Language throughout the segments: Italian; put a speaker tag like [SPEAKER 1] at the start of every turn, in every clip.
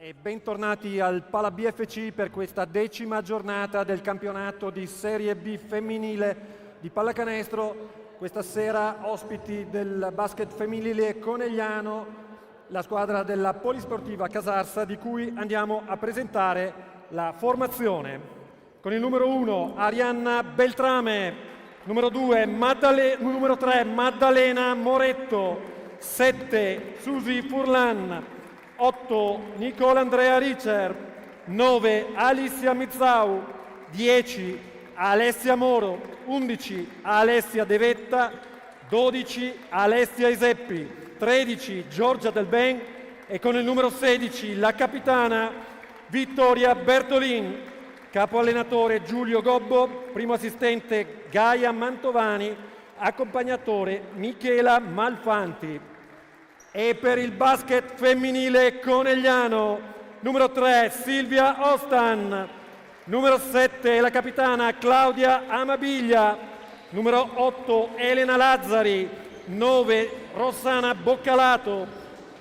[SPEAKER 1] E bentornati al Pala BFC per questa 10ª giornata del campionato di Serie B femminile di pallacanestro. Questa sera ospiti del basket femminile conegliano, la squadra della Polisportiva Casarsa, di cui andiamo a presentare la formazione. Con il numero 1 Arianna Beltrame, numero 3 Maddalena Moretto, 7 Susi Furlan, 8 Nicola Andrea Richer, 9 Alicia Mizzau, 10 Alessia Moro, 11 Alessia Devetta, 12 Alessia Iseppi, 13 Giorgia Del Ben e con il numero 16 la capitana Vittoria Bertolin, capo allenatore Giulio Gobbo, primo assistente Gaia Mantovani, accompagnatore Michela Malfanti. E per il basket femminile conegliano, numero 3 Silvia Ostan, numero 7 la capitana Claudia Amabiglia, numero 8 Elena Lazzari, 9 Rossana Boccalato,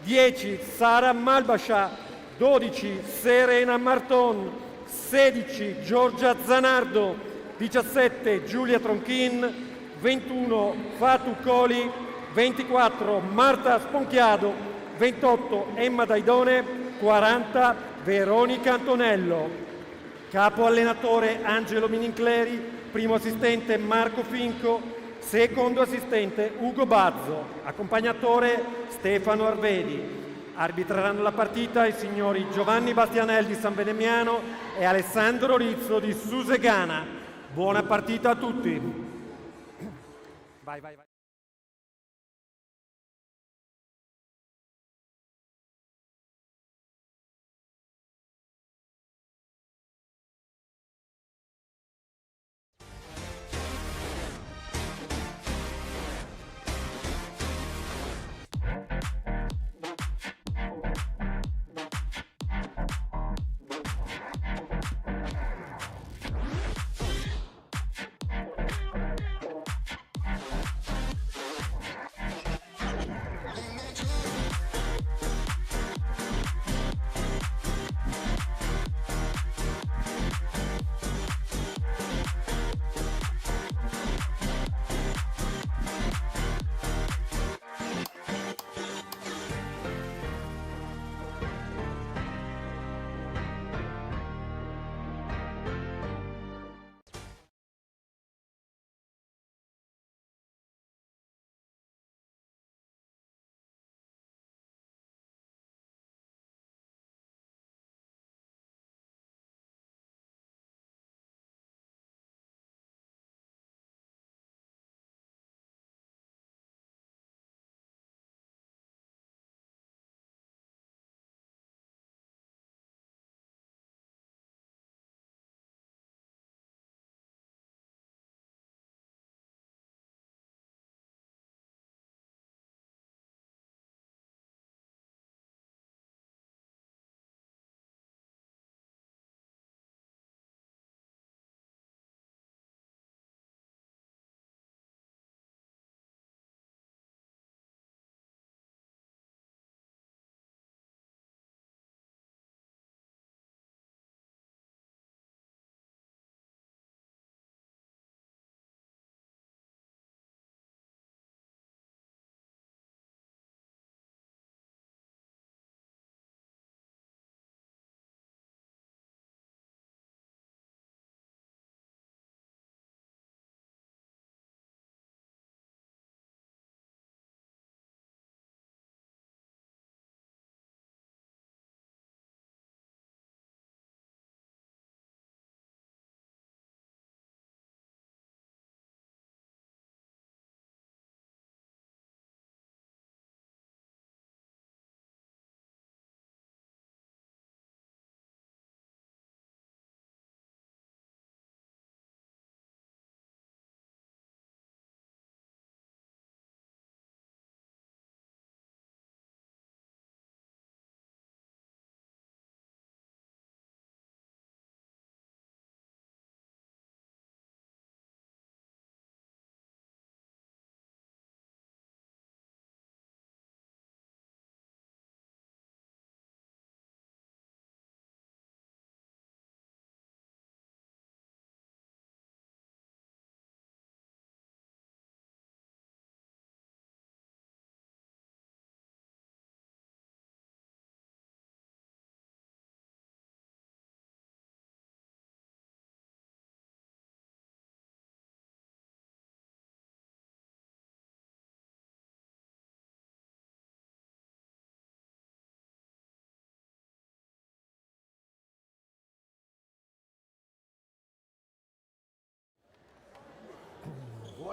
[SPEAKER 1] 10 Sara Malbascia, 12 Serena Marton, 16 Giorgia Zanardo, 17 Giulia Tronchin, 21 Fatu Coli, 24 Marta Sponchiado, 28 Emma Daidone, 40 Veronica Antonello. Capo allenatore Angelo Minincleri, primo assistente Marco Finco, secondo assistente Ugo Bazzo, accompagnatore Stefano Arvedi. Arbitreranno la partita i signori Giovanni Bastianel di San Venemiano e Alessandro Rizzo di Susegana. Buona partita a tutti. Vai.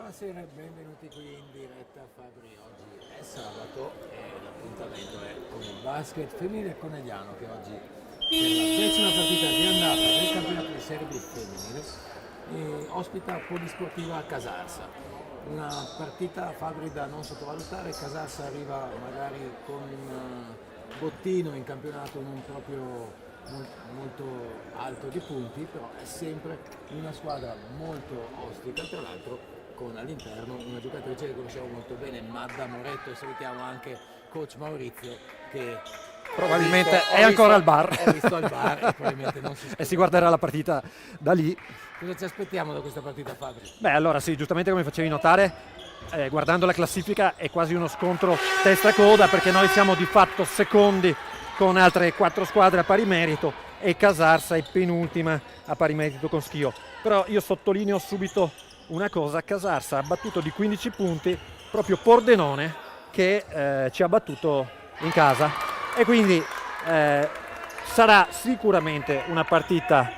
[SPEAKER 2] Buonasera e benvenuti qui in diretta a Fabri. Oggi è sabato e l'appuntamento è con il basket femminile conegliano che oggi per la decima partita di andata del campionato di Serie B femminile ospita Polisportiva Casarsa. Una partita Fabri da non sottovalutare. Casarsa arriva magari con un bottino in campionato non proprio molto alto di punti, però è sempre una squadra molto ostica, tra l'altro con all'interno una giocatrice che conosciamo molto bene, Madda Moretto, e salutiamo anche coach Maurizio che
[SPEAKER 1] probabilmente è ancora al bar,
[SPEAKER 2] è visto al bar e probabilmente non si
[SPEAKER 1] e si guarderà la partita da lì.
[SPEAKER 2] Cosa ci aspettiamo da questa partita, Fabri?
[SPEAKER 1] Beh, allora sì, giustamente come facevi notare, guardando la classifica è quasi uno scontro testa e coda, perché noi siamo di fatto secondi con altre 4 squadre a pari merito e Casarsa è penultima a pari merito con Schio. Però io sottolineo subito una cosa: Casarsa ha battuto di 15 punti proprio Pordenone, che ci ha battuto in casa, e quindi sarà sicuramente una partita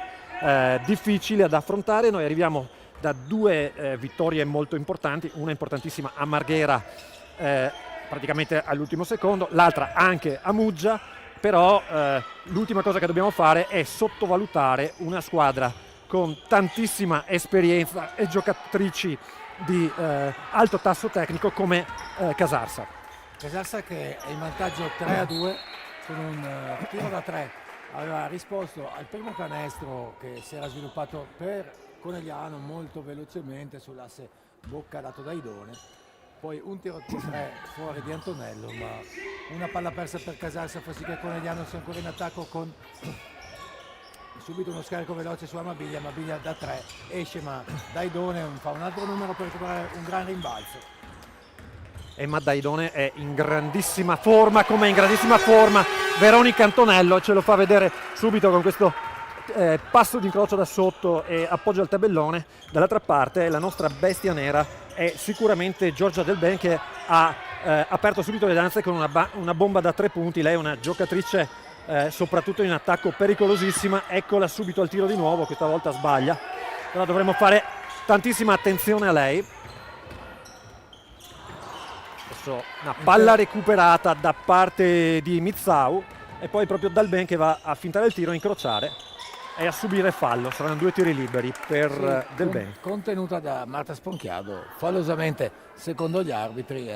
[SPEAKER 1] difficile da affrontare. Noi arriviamo da 2 vittorie molto importanti, una importantissima a Marghera praticamente all'ultimo secondo, l'altra anche a Muggia. Però l'ultima cosa che dobbiamo fare è sottovalutare una squadra con tantissima esperienza e giocatrici di alto tasso tecnico come Casarsa.
[SPEAKER 2] Casarsa che è in vantaggio 3-2 con un tiro da 3. Aveva risposto al primo canestro che si era sviluppato per Conegliano molto velocemente sull'asse Bocca dato da Idone. Poi un tiro da 3 fuori di Antonello, ma una palla persa per Casarsa fa sì che Conegliano sia ancora in attacco con subito uno scarico veloce su Amabilia da 3 esce, ma Daidone fa un altro numero per recuperare un gran rimbalzo.
[SPEAKER 1] E Daidone è in grandissima forma, come è in grandissima forma Veronica Antonello, ce lo fa vedere subito con questo passo d'incrocio da sotto e appoggio al tabellone. Dall'altra parte la nostra bestia nera è sicuramente Giorgia Del Ben, che ha aperto subito le danze con una bomba da 3 punti. Lei è una giocatrice soprattutto in attacco pericolosissima. Eccola subito al tiro di nuovo, questa volta sbaglia, però dovremmo fare tantissima attenzione a lei. Adesso una palla recuperata da parte di Mizau e poi proprio Del Ben che va a fintare il tiro, a incrociare e a subire fallo. Saranno 2 tiri liberi per Del Ben.
[SPEAKER 2] Contenuta da Marta Sponchiado, fallosamente secondo gli arbitri,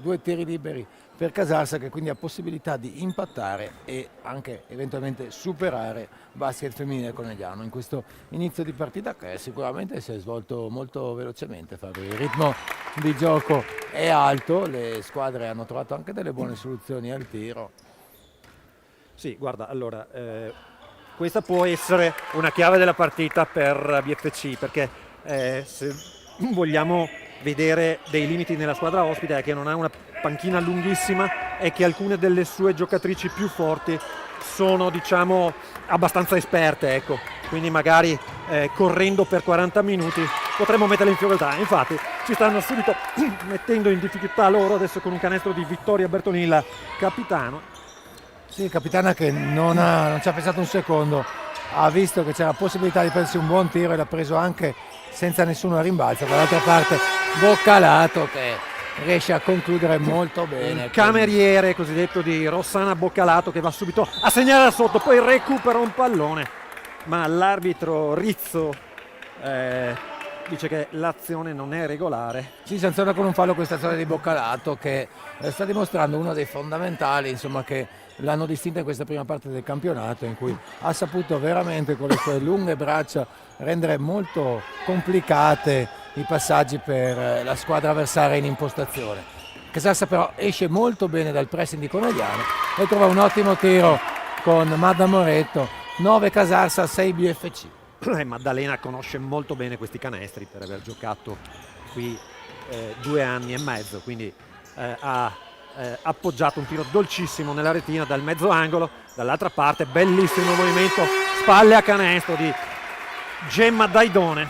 [SPEAKER 2] 2 tiri liberi per Casarsa, che quindi ha possibilità di impattare e anche eventualmente superare basket femminile conegliano in questo inizio di partita che sicuramente si è svolto molto velocemente. Il ritmo di gioco è alto, le squadre hanno trovato anche delle buone soluzioni al tiro.
[SPEAKER 1] Sì, guarda, allora questa può essere una chiave della partita per BFC, perché se vogliamo vedere dei limiti nella squadra ospite è che non ha una panchina lunghissima e che alcune delle sue giocatrici più forti sono, diciamo, abbastanza esperte, ecco. Quindi magari correndo per 40 minuti potremmo metterle in difficoltà. Infatti ci stanno subito mettendo in difficoltà loro adesso con un canestro di Vittoria Bertonilla, capitano.
[SPEAKER 2] Sì, capitana che non ci ha pensato un secondo, ha visto che c'era la possibilità di prendersi un buon tiro e l'ha preso anche senza nessuno rimbalzo. Dall'altra parte Boccalato che riesce a concludere molto bene.
[SPEAKER 1] Il cameriere cosiddetto di Rossana Boccalato che va subito a segnare da sotto, poi recupera un pallone, ma l'arbitro Rizzo dice che l'azione non è regolare.
[SPEAKER 2] Si sanziona con un fallo questa azione di Boccalato che sta dimostrando uno dei fondamentali, insomma, che l'hanno distinta in questa prima parte del campionato, in cui ha saputo veramente con le sue lunghe braccia rendere molto complicate i passaggi per la squadra avversaria in impostazione. Casarsa però esce molto bene dal pressing di Conegliano e trova un ottimo tiro con Madda Moretto. 9 Casarsa, 6 BFC.
[SPEAKER 1] Maddalena conosce molto bene questi canestri per aver giocato qui 2 anni e mezzo, quindi ha appoggiato un tiro dolcissimo nella retina dal mezzo angolo. Dall'altra parte bellissimo movimento spalle a canestro di Gemma Daidone,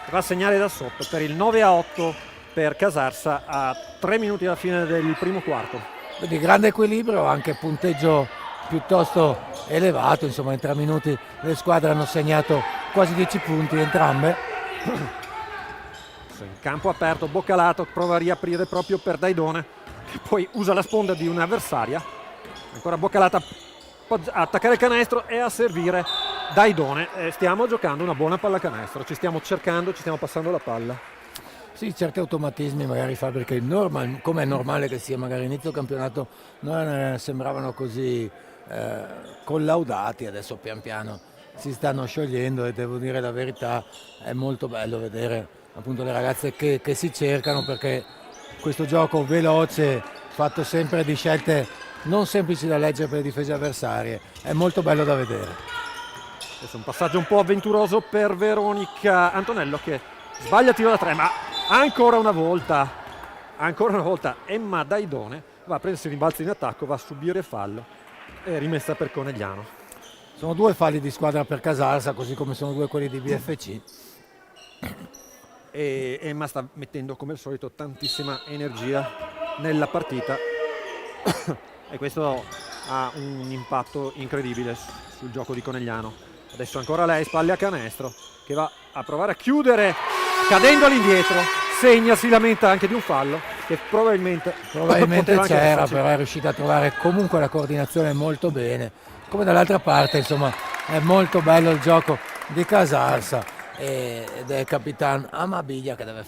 [SPEAKER 1] che va a segnare da sotto per il 9-8 per Casarsa a 3 minuti alla fine del primo quarto.
[SPEAKER 2] Di grande equilibrio, anche punteggio piuttosto elevato, insomma in 3 minuti le squadre hanno segnato quasi 10 punti entrambe.
[SPEAKER 1] in campo aperto, Boccalato prova a riaprire proprio per Daidone, che poi usa la sponda di un'avversaria. Ancora Boccalato a attaccare il canestro e a servire Daidone. Stiamo giocando una buona pallacanestro, ci stiamo cercando, ci stiamo passando la palla.
[SPEAKER 2] Sì, certi automatismi magari Fabri, che come è normale che sia, magari inizio campionato non sembravano così collaudati, adesso pian piano si stanno sciogliendo e devo dire la verità, è molto bello vedere appunto le ragazze che si cercano, perché questo gioco veloce, fatto sempre di scelte non semplici da leggere per le difese avversarie, è molto bello da vedere.
[SPEAKER 1] Adesso un passaggio un po' avventuroso per Veronica Antonello, che sbaglia il tiro da 3, ma ancora una volta Emma Daidone va a prendersi il rimbalzo in attacco, va a subire fallo e rimessa per Conegliano.
[SPEAKER 2] Sono 2 falli di squadra per Casarsa, così come sono 2 quelli di BFC.
[SPEAKER 1] E Emma sta mettendo come al solito tantissima energia nella partita e questo ha un impatto incredibile sul gioco di Conegliano. Adesso ancora lei, spalle a canestro, che va a provare a chiudere cadendo all'indietro, segna, si lamenta anche di un fallo che probabilmente
[SPEAKER 2] c'era, però è riuscita a trovare comunque la coordinazione molto bene, come dall'altra parte. Insomma, è molto bello il gioco di Casarsa ed è il capitano Amabiglia che deve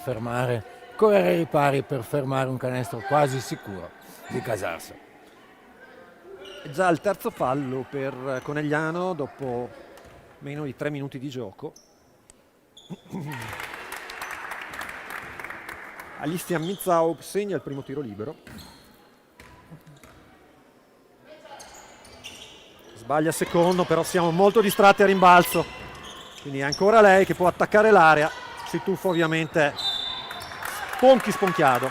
[SPEAKER 2] correre ai ripari per fermare un canestro quasi sicuro di Casarsa.
[SPEAKER 1] Già il terzo fallo per Conegliano dopo meno di 3 minuti di gioco. Alicia Mizzau segna il primo tiro libero. Sbaglia il secondo, però siamo molto distratti a rimbalzo. Quindi è ancora lei che può attaccare l'area. Si tuffa ovviamente Sponchiado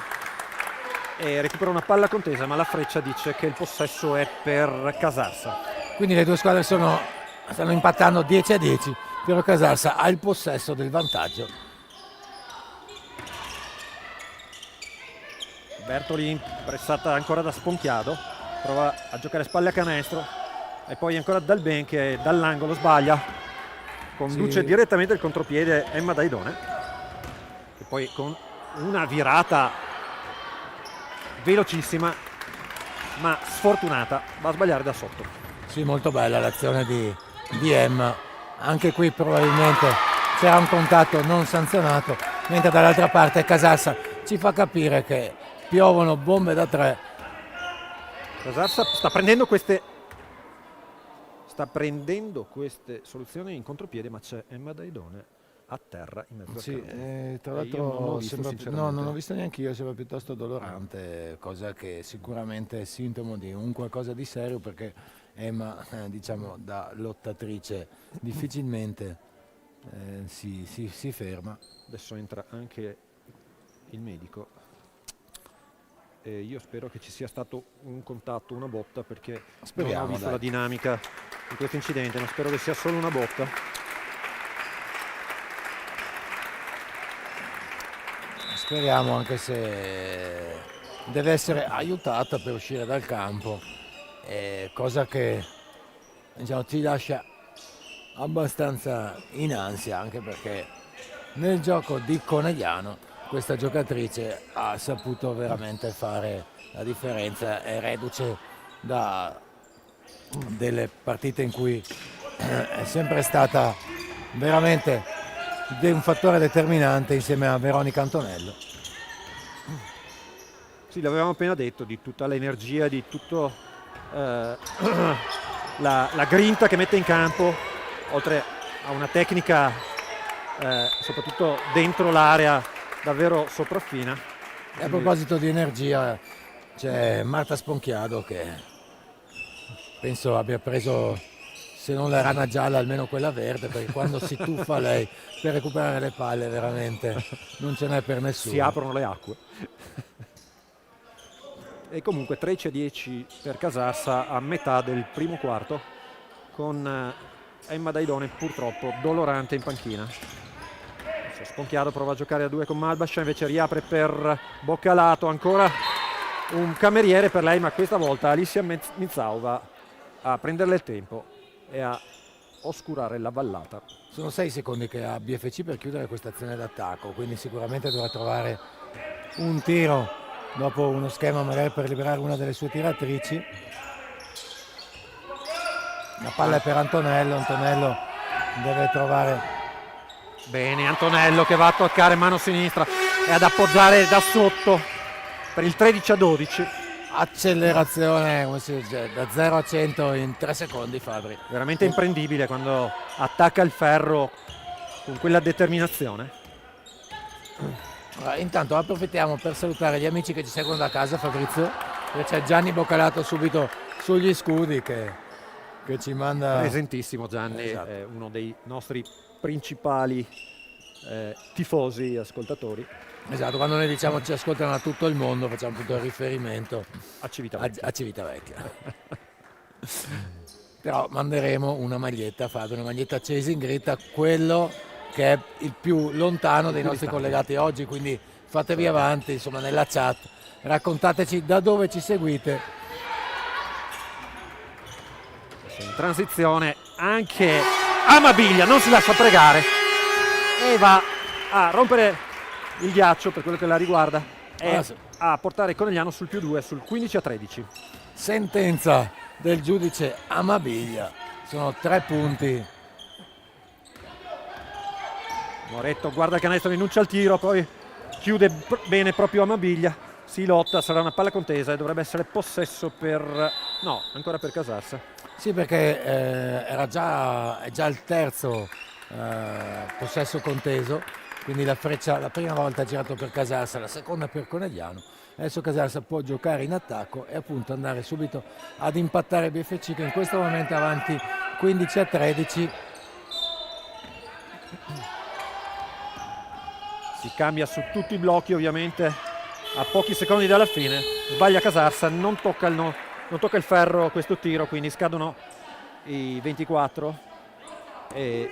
[SPEAKER 1] e recupera una palla contesa, ma la freccia dice che il possesso è per Casarsa.
[SPEAKER 2] Quindi le due squadre stanno impattando 10-10, però Casarsa ha il possesso del vantaggio.
[SPEAKER 1] Bertoli pressata ancora da Sponchiado, prova a giocare spalle a canestro e poi ancora Dalben che dall'angolo sbaglia, conduce direttamente il contropiede Emma Daidone, e poi con una virata velocissima ma sfortunata va a sbagliare da sotto.
[SPEAKER 2] Sì, molto bella l'azione di Emma, anche qui probabilmente c'era un contatto non sanzionato, mentre dall'altra parte Casarsa ci fa capire che piovono bombe da 3.
[SPEAKER 1] Casarsa sta prendendo queste soluzioni in contropiede, ma c'è Emma Daidone a terra in mezzo al campo.
[SPEAKER 2] Tra l'altro non ho visto neanche io, sembra piuttosto dolorante, cosa che sicuramente è sintomo di un qualcosa di serio, perché Emma, diciamo, da lottatrice difficilmente si ferma.
[SPEAKER 1] Adesso entra anche il medico e io spero che ci sia stato un contatto, una botta, perché non ho visto la dinamica di questo incidente, ma spero che sia solo una botta.
[SPEAKER 2] Speriamo, anche se deve essere aiutata per uscire dal campo, cosa che, diciamo, ti lascia abbastanza in ansia, anche perché nel gioco di Conegliano questa giocatrice ha saputo veramente fare la differenza, è reduce da delle partite in cui è sempre stata veramente un fattore determinante insieme a Veronica Antonello.
[SPEAKER 1] Sì, l'avevamo appena detto, di tutta l'energia, di tutto la grinta che mette in campo, oltre a una tecnica soprattutto dentro l'area davvero sopraffina.
[SPEAKER 2] E a proposito di energia, c'è Marta Sponchiado che penso abbia preso, se non la rana gialla, almeno quella verde, perché quando si tuffa lei per recuperare le palle veramente non ce n'è per nessuno.
[SPEAKER 1] Si aprono le acque. E comunque 13-10 per Casarsa a metà del primo quarto, con Emma Daidone purtroppo dolorante in panchina. Sponchiado prova a giocare a 2 con Malbascia, invece riapre per Boccalato, ancora un cameriere per lei, ma questa volta Alicia Mizzau va a prenderle il tempo e a oscurare la vallata.
[SPEAKER 2] Sono 6 secondi che ha BFC per chiudere questa azione d'attacco, quindi sicuramente dovrà trovare un tiro dopo uno schema magari per liberare una delle sue tiratrici. La palla è per Antonello, Antonello deve trovare...
[SPEAKER 1] Bene, Antonello che va a toccare mano sinistra e ad appoggiare da sotto per il 13-12.
[SPEAKER 2] Accelerazione, come si dice, da 0 a 100 in 3 secondi Fabri.
[SPEAKER 1] Veramente imprendibile quando attacca il ferro con quella determinazione.
[SPEAKER 2] Allora, intanto approfittiamo per salutare gli amici che ci seguono da casa, Fabrizio, e c'è Gianni Boccalato subito sugli scudi che ci manda...
[SPEAKER 1] Presentissimo Gianni,
[SPEAKER 2] Esatto.
[SPEAKER 1] è uno dei nostri principali tifosi, ascoltatori.
[SPEAKER 2] Esatto, quando noi diciamo ci ascoltano da tutto il mondo facciamo tutto il riferimento
[SPEAKER 1] A Civitavecchia.
[SPEAKER 2] a Civitavecchia. Però manderemo una maglietta, Fabio, una maglietta Chasing Grit, quello che è il più lontano dei nostri collegati oggi, quindi fatevi avanti, insomma, nella chat, raccontateci da dove ci seguite.
[SPEAKER 1] In transizione anche Amabiglia, non si lascia pregare e va a rompere il ghiaccio per quello che la riguarda e a portare Conegliano sul +2, sul 15-13.
[SPEAKER 2] Sentenza del giudice Amabiglia, sono 3 punti.
[SPEAKER 1] Moretto guarda il canestro, rinuncia al tiro, poi chiude bene proprio Amabiglia, si lotta, sarà una palla contesa e dovrebbe essere possesso per... no, ancora per Casarsa.
[SPEAKER 2] Sì, perché è già il terzo possesso conteso, quindi la freccia la prima volta ha girato per Casarsa, la seconda per Conegliano. Adesso Casarsa può giocare in attacco e appunto andare subito ad impattare BFC, che in questo momento è avanti 15-13.
[SPEAKER 1] Si cambia su tutti i blocchi ovviamente a pochi secondi dalla fine, sbaglia Casarsa, non tocca il ferro questo tiro, quindi scadono i 24 e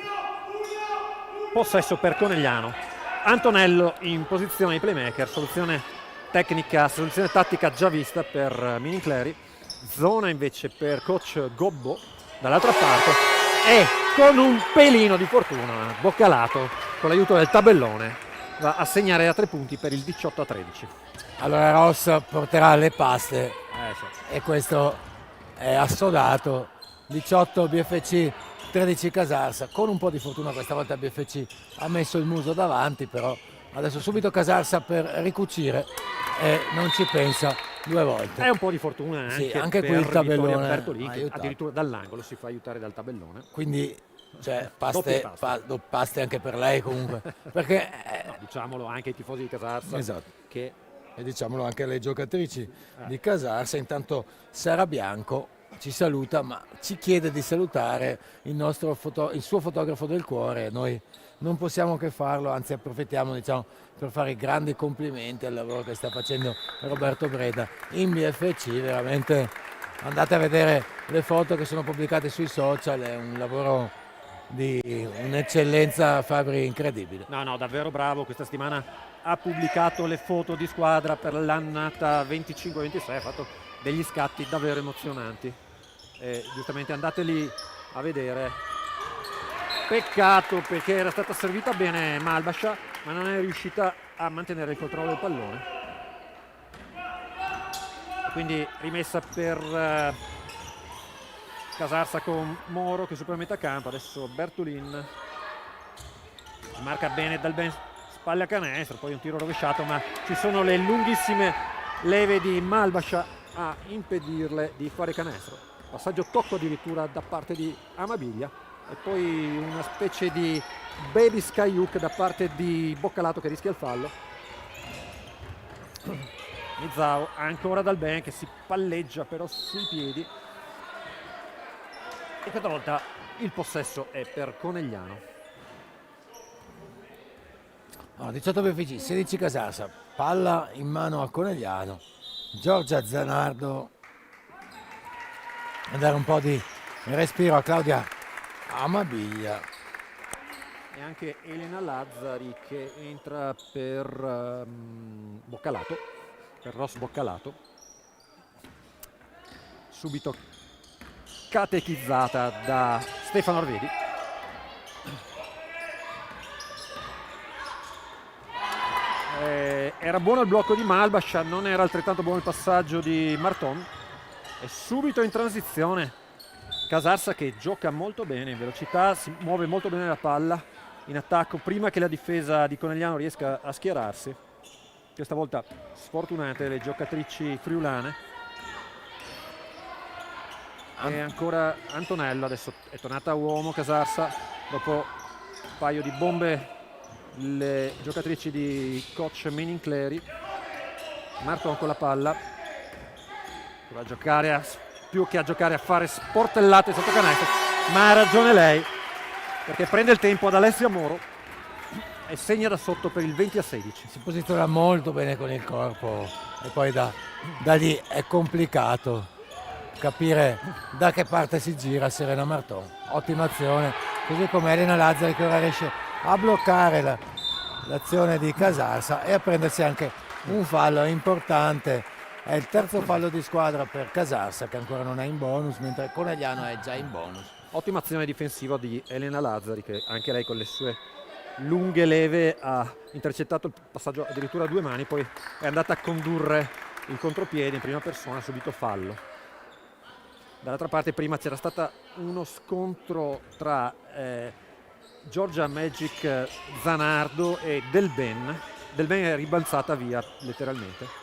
[SPEAKER 1] possesso per Conegliano. Antonello in posizione di playmaker, soluzione tecnica, soluzione tattica già vista per Minincleri, zona invece per coach Gobbo dall'altra parte e con un pelino di fortuna Boccalato con l'aiuto del tabellone va a segnare da 3 punti per il 18-13.
[SPEAKER 2] Allora Ross porterà le paste
[SPEAKER 1] Sì.
[SPEAKER 2] e questo è assodato. 18 BFC, 13 Casarsa, con un po' di fortuna questa volta BFC ha messo il muso davanti, però adesso subito Casarsa per ricucire e non ci pensa 2 volte.
[SPEAKER 1] È un po' di fortuna anche,
[SPEAKER 2] Sì, anche
[SPEAKER 1] per
[SPEAKER 2] qui il tabellone
[SPEAKER 1] Bertolini,
[SPEAKER 2] ha
[SPEAKER 1] che
[SPEAKER 2] aiutato.
[SPEAKER 1] addirittura dall'angolo si fa aiutare dal tabellone.
[SPEAKER 2] Quindi cioè,
[SPEAKER 1] Doppie
[SPEAKER 2] paste anche per lei comunque, perché
[SPEAKER 1] No, diciamolo anche ai tifosi di Casarsa,
[SPEAKER 2] esatto.
[SPEAKER 1] che
[SPEAKER 2] E diciamolo anche alle giocatrici di Casarsa. Intanto Sara Bianco ci saluta, ma ci chiede di salutare il suo fotografo del cuore. Noi non possiamo che farlo, anzi approfittiamo per fare i grandi complimenti al lavoro che sta facendo Roberto Breda in BFC. Veramente andate a vedere le foto che sono pubblicate sui social, è un lavoro di un'eccellenza, Fabri, incredibile.
[SPEAKER 1] no, davvero bravo. Questa settimana ha pubblicato le foto di squadra per l'annata 25-26, ha fatto degli scatti davvero emozionanti. Giustamente andateli a vedere. Peccato perché era stata servita bene Malbascia, ma non è riuscita a mantenere il controllo del pallone. Quindi rimessa per Casarsa con Moro che supera metà campo. Adesso Bertolin marca bene dal ben spalla canestro, poi un tiro rovesciato, ma ci sono le lunghissime leve di Malbascia a impedirle di fare canestro. Passaggio tocco addirittura da parte di Amabiglia e poi una specie di baby sky hook da parte di Boccalato che rischia il fallo. Mizzao ancora dal ben che si palleggia però sui piedi e questa volta il possesso è per Conegliano.
[SPEAKER 2] 18 BFC, 16 Casarsa, palla in mano a Conegliano. Giorgia Zanardo a dare un po' di respiro a Claudia Amabiglia.
[SPEAKER 1] E anche Elena Lazzari che entra per Boccalato, per Ross Boccalato, subito catechizzata da Stefano Arvedi. Era buono il blocco di Malbascia, non era altrettanto buono il passaggio di Marton. E subito in transizione Casarsa, che gioca molto bene in velocità, si muove molto bene la palla in attacco prima che la difesa di Conegliano riesca a schierarsi. Questa volta sfortunate le giocatrici friulane. E ancora Antonello, adesso è tornata a uomo Casarsa dopo un paio di bombe le giocatrici di coach Menin-Clery. Marton con la palla, va a giocare più che a giocare a fare sportellate sotto canestro, ma ha ragione lei, perché prende il tempo ad Alessia Moro e segna da sotto per il 20-16.
[SPEAKER 2] Si posiziona molto bene con il corpo e poi da lì è complicato capire da che parte si gira Serena Marton. Ottima azione, così come Elena Lazzari, che ora riesce a bloccare l'azione di Casarsa e a prendersi anche un fallo importante. È il terzo fallo di squadra per Casarsa, che ancora non è in bonus, mentre Conegliano è già in bonus.
[SPEAKER 1] Ottima azione difensiva di Elena Lazzari, che anche lei con le sue lunghe leve ha intercettato il passaggio addirittura a due mani, poi è andata a condurre il contropiede in prima persona, subito fallo. Dall'altra parte prima c'era stato uno scontro tra Giorgia Magic Zanardo e Del Ben. Del Ben è ribalzata via letteralmente.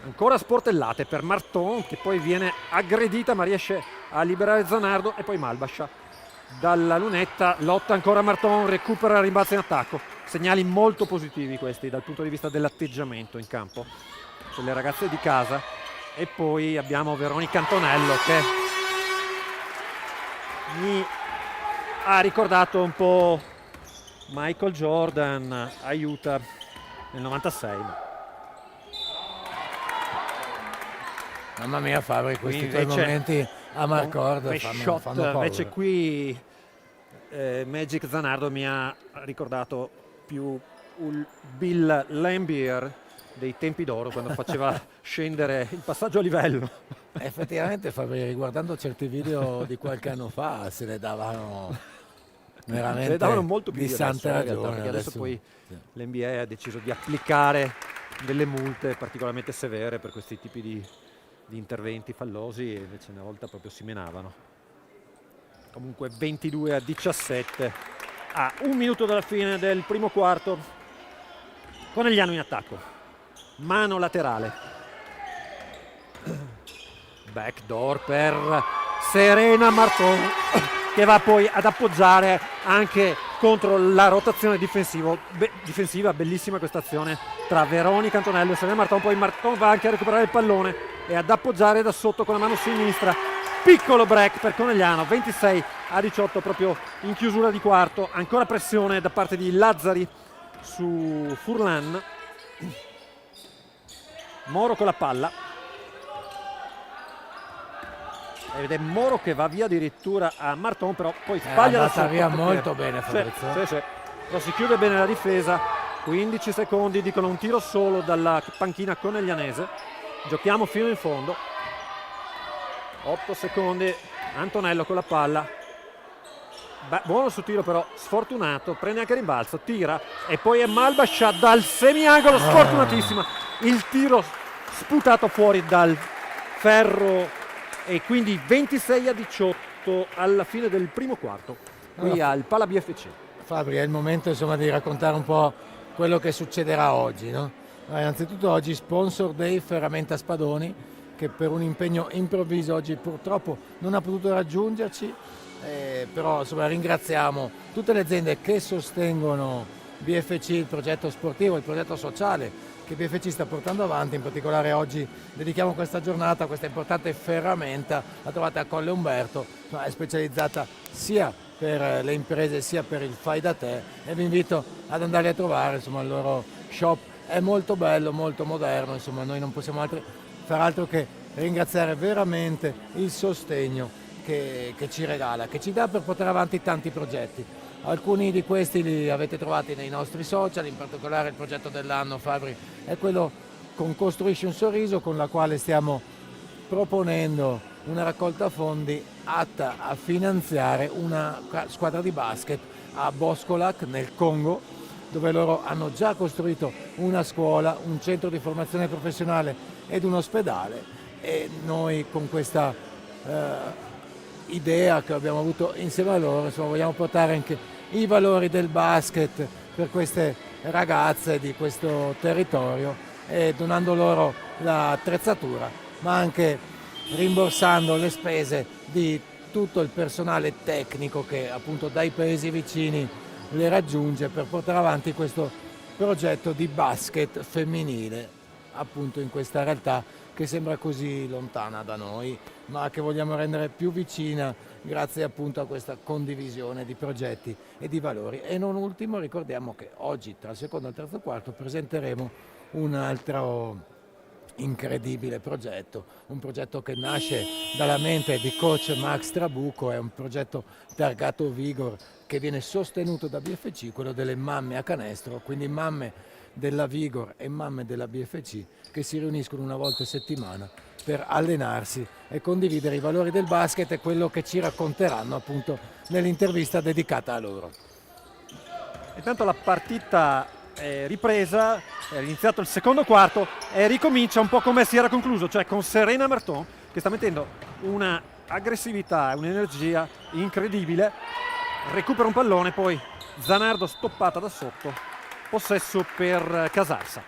[SPEAKER 1] Ancora sportellate per Marton, che poi viene aggredita ma riesce a liberare Zanardo, e poi Malbascia dalla lunetta lotta ancora Marton, recupera il rimbalzo in attacco. Segnali molto positivi questi dal punto di vista dell'atteggiamento in campo delle ragazze di casa. E poi abbiamo Veronica Antonello, che mi ha ricordato un po' Michael Jordan a Utah nel 96.
[SPEAKER 2] Mamma mia Fabri, questi tuoi momenti a Marcord fanno paura.
[SPEAKER 1] Invece qui Magic Zanardo mi ha ricordato più il Bill Laimbeer dei tempi d'oro, quando faceva scendere il passaggio a livello.
[SPEAKER 2] Effettivamente Fabri, riguardando certi video di qualche anno fa, se ne davano veramente,
[SPEAKER 1] se ne davano molto più
[SPEAKER 2] di santa
[SPEAKER 1] adesso,
[SPEAKER 2] ragione,
[SPEAKER 1] perché adesso poi
[SPEAKER 2] sì.
[SPEAKER 1] l'NBA ha deciso di applicare delle multe particolarmente severe per questi tipi di interventi fallosi, e invece una volta proprio si menavano. Comunque 22-17 a un minuto dalla fine del primo quarto. Conegliano in attacco, mano laterale, backdoor per Serena Marton, che va poi ad appoggiare anche contro la rotazione difensiva. Bellissima questa azione tra Veronica Antonello e Serena Marton. Poi Marton va anche a recuperare il pallone e ad appoggiare da sotto con la mano sinistra. Piccolo break per Conegliano, 26-18 proprio in chiusura di quarto. Ancora pressione da parte di Lazzari su Furlan. Moro con la palla, ed è Moro che va via addirittura a Marton, però poi sbaglia da sotto.
[SPEAKER 2] Via molto bene Fabrizio.
[SPEAKER 1] Sì. Però si chiude bene la difesa. 15 secondi, dicono un tiro solo dalla panchina coneglianese. Giochiamo fino in fondo. 8 secondi, Antonello con la palla. Buono sul tiro, però sfortunato, prende anche rimbalzo, tira, e poi è Malbascia dal semiangolo, sfortunatissima. Il tiro sputato fuori dal ferro, e quindi 26-18 alla fine del primo quarto qui al Pala BFC.
[SPEAKER 2] Fabri, è il momento insomma di raccontare un po' quello che succederà oggi, no? Innanzitutto oggi sponsor dei Ferramenta Spadoni, che per un impegno improvviso oggi purtroppo non ha potuto raggiungerci, però insomma ringraziamo tutte le aziende che sostengono BFC, il progetto sportivo, il progetto sociale che BFC sta portando avanti. In particolare oggi dedichiamo questa giornata a questa importante ferramenta. La trovate a Colle Umberto, è specializzata sia per le imprese sia per il fai da te, e vi invito ad andare a trovare, insomma, il loro shop è molto bello, molto moderno, insomma noi non possiamo far altro che ringraziare veramente il sostegno che ci regala, che ci dà per portare avanti tanti progetti. Alcuni di questi li avete trovati nei nostri social, in particolare il progetto dell'anno, Fabri, è quello con Costruisci un Sorriso, con la quale stiamo proponendo una raccolta fondi atta a finanziare una squadra di basket a Boscolac nel Congo, dove loro hanno già costruito una scuola, un centro di formazione professionale ed un ospedale, e noi con questa idea che abbiamo avuto insieme a loro, insomma, vogliamo portare anche i valori del basket per queste ragazze di questo territorio, e donando loro l'attrezzatura, ma anche rimborsando le spese di tutto il personale tecnico che appunto dai paesi vicini le raggiunge per portare avanti questo progetto di basket femminile, appunto in questa realtà che sembra così lontana da noi, ma che vogliamo rendere più vicina grazie appunto a questa condivisione di progetti e di valori. E non ultimo ricordiamo che oggi, tra il secondo e il terzo quarto, presenteremo un altro incredibile progetto, un progetto che nasce dalla mente di coach Max Trabucco, è un progetto targato Vigor che viene sostenuto da BFC, quello delle mamme a canestro, quindi mamme della Vigor e mamme della BFC che si riuniscono una volta a settimana per allenarsi e condividere i valori del basket e quello che ci racconteranno appunto nell'intervista dedicata a loro.
[SPEAKER 1] Intanto la partita è ripresa, è iniziato il secondo quarto e ricomincia un po' come si era concluso, cioè con Serena Marton che sta mettendo una aggressività e un'energia incredibile, recupera un pallone, poi Zanardo stoppata da sotto, possesso per Casarsa.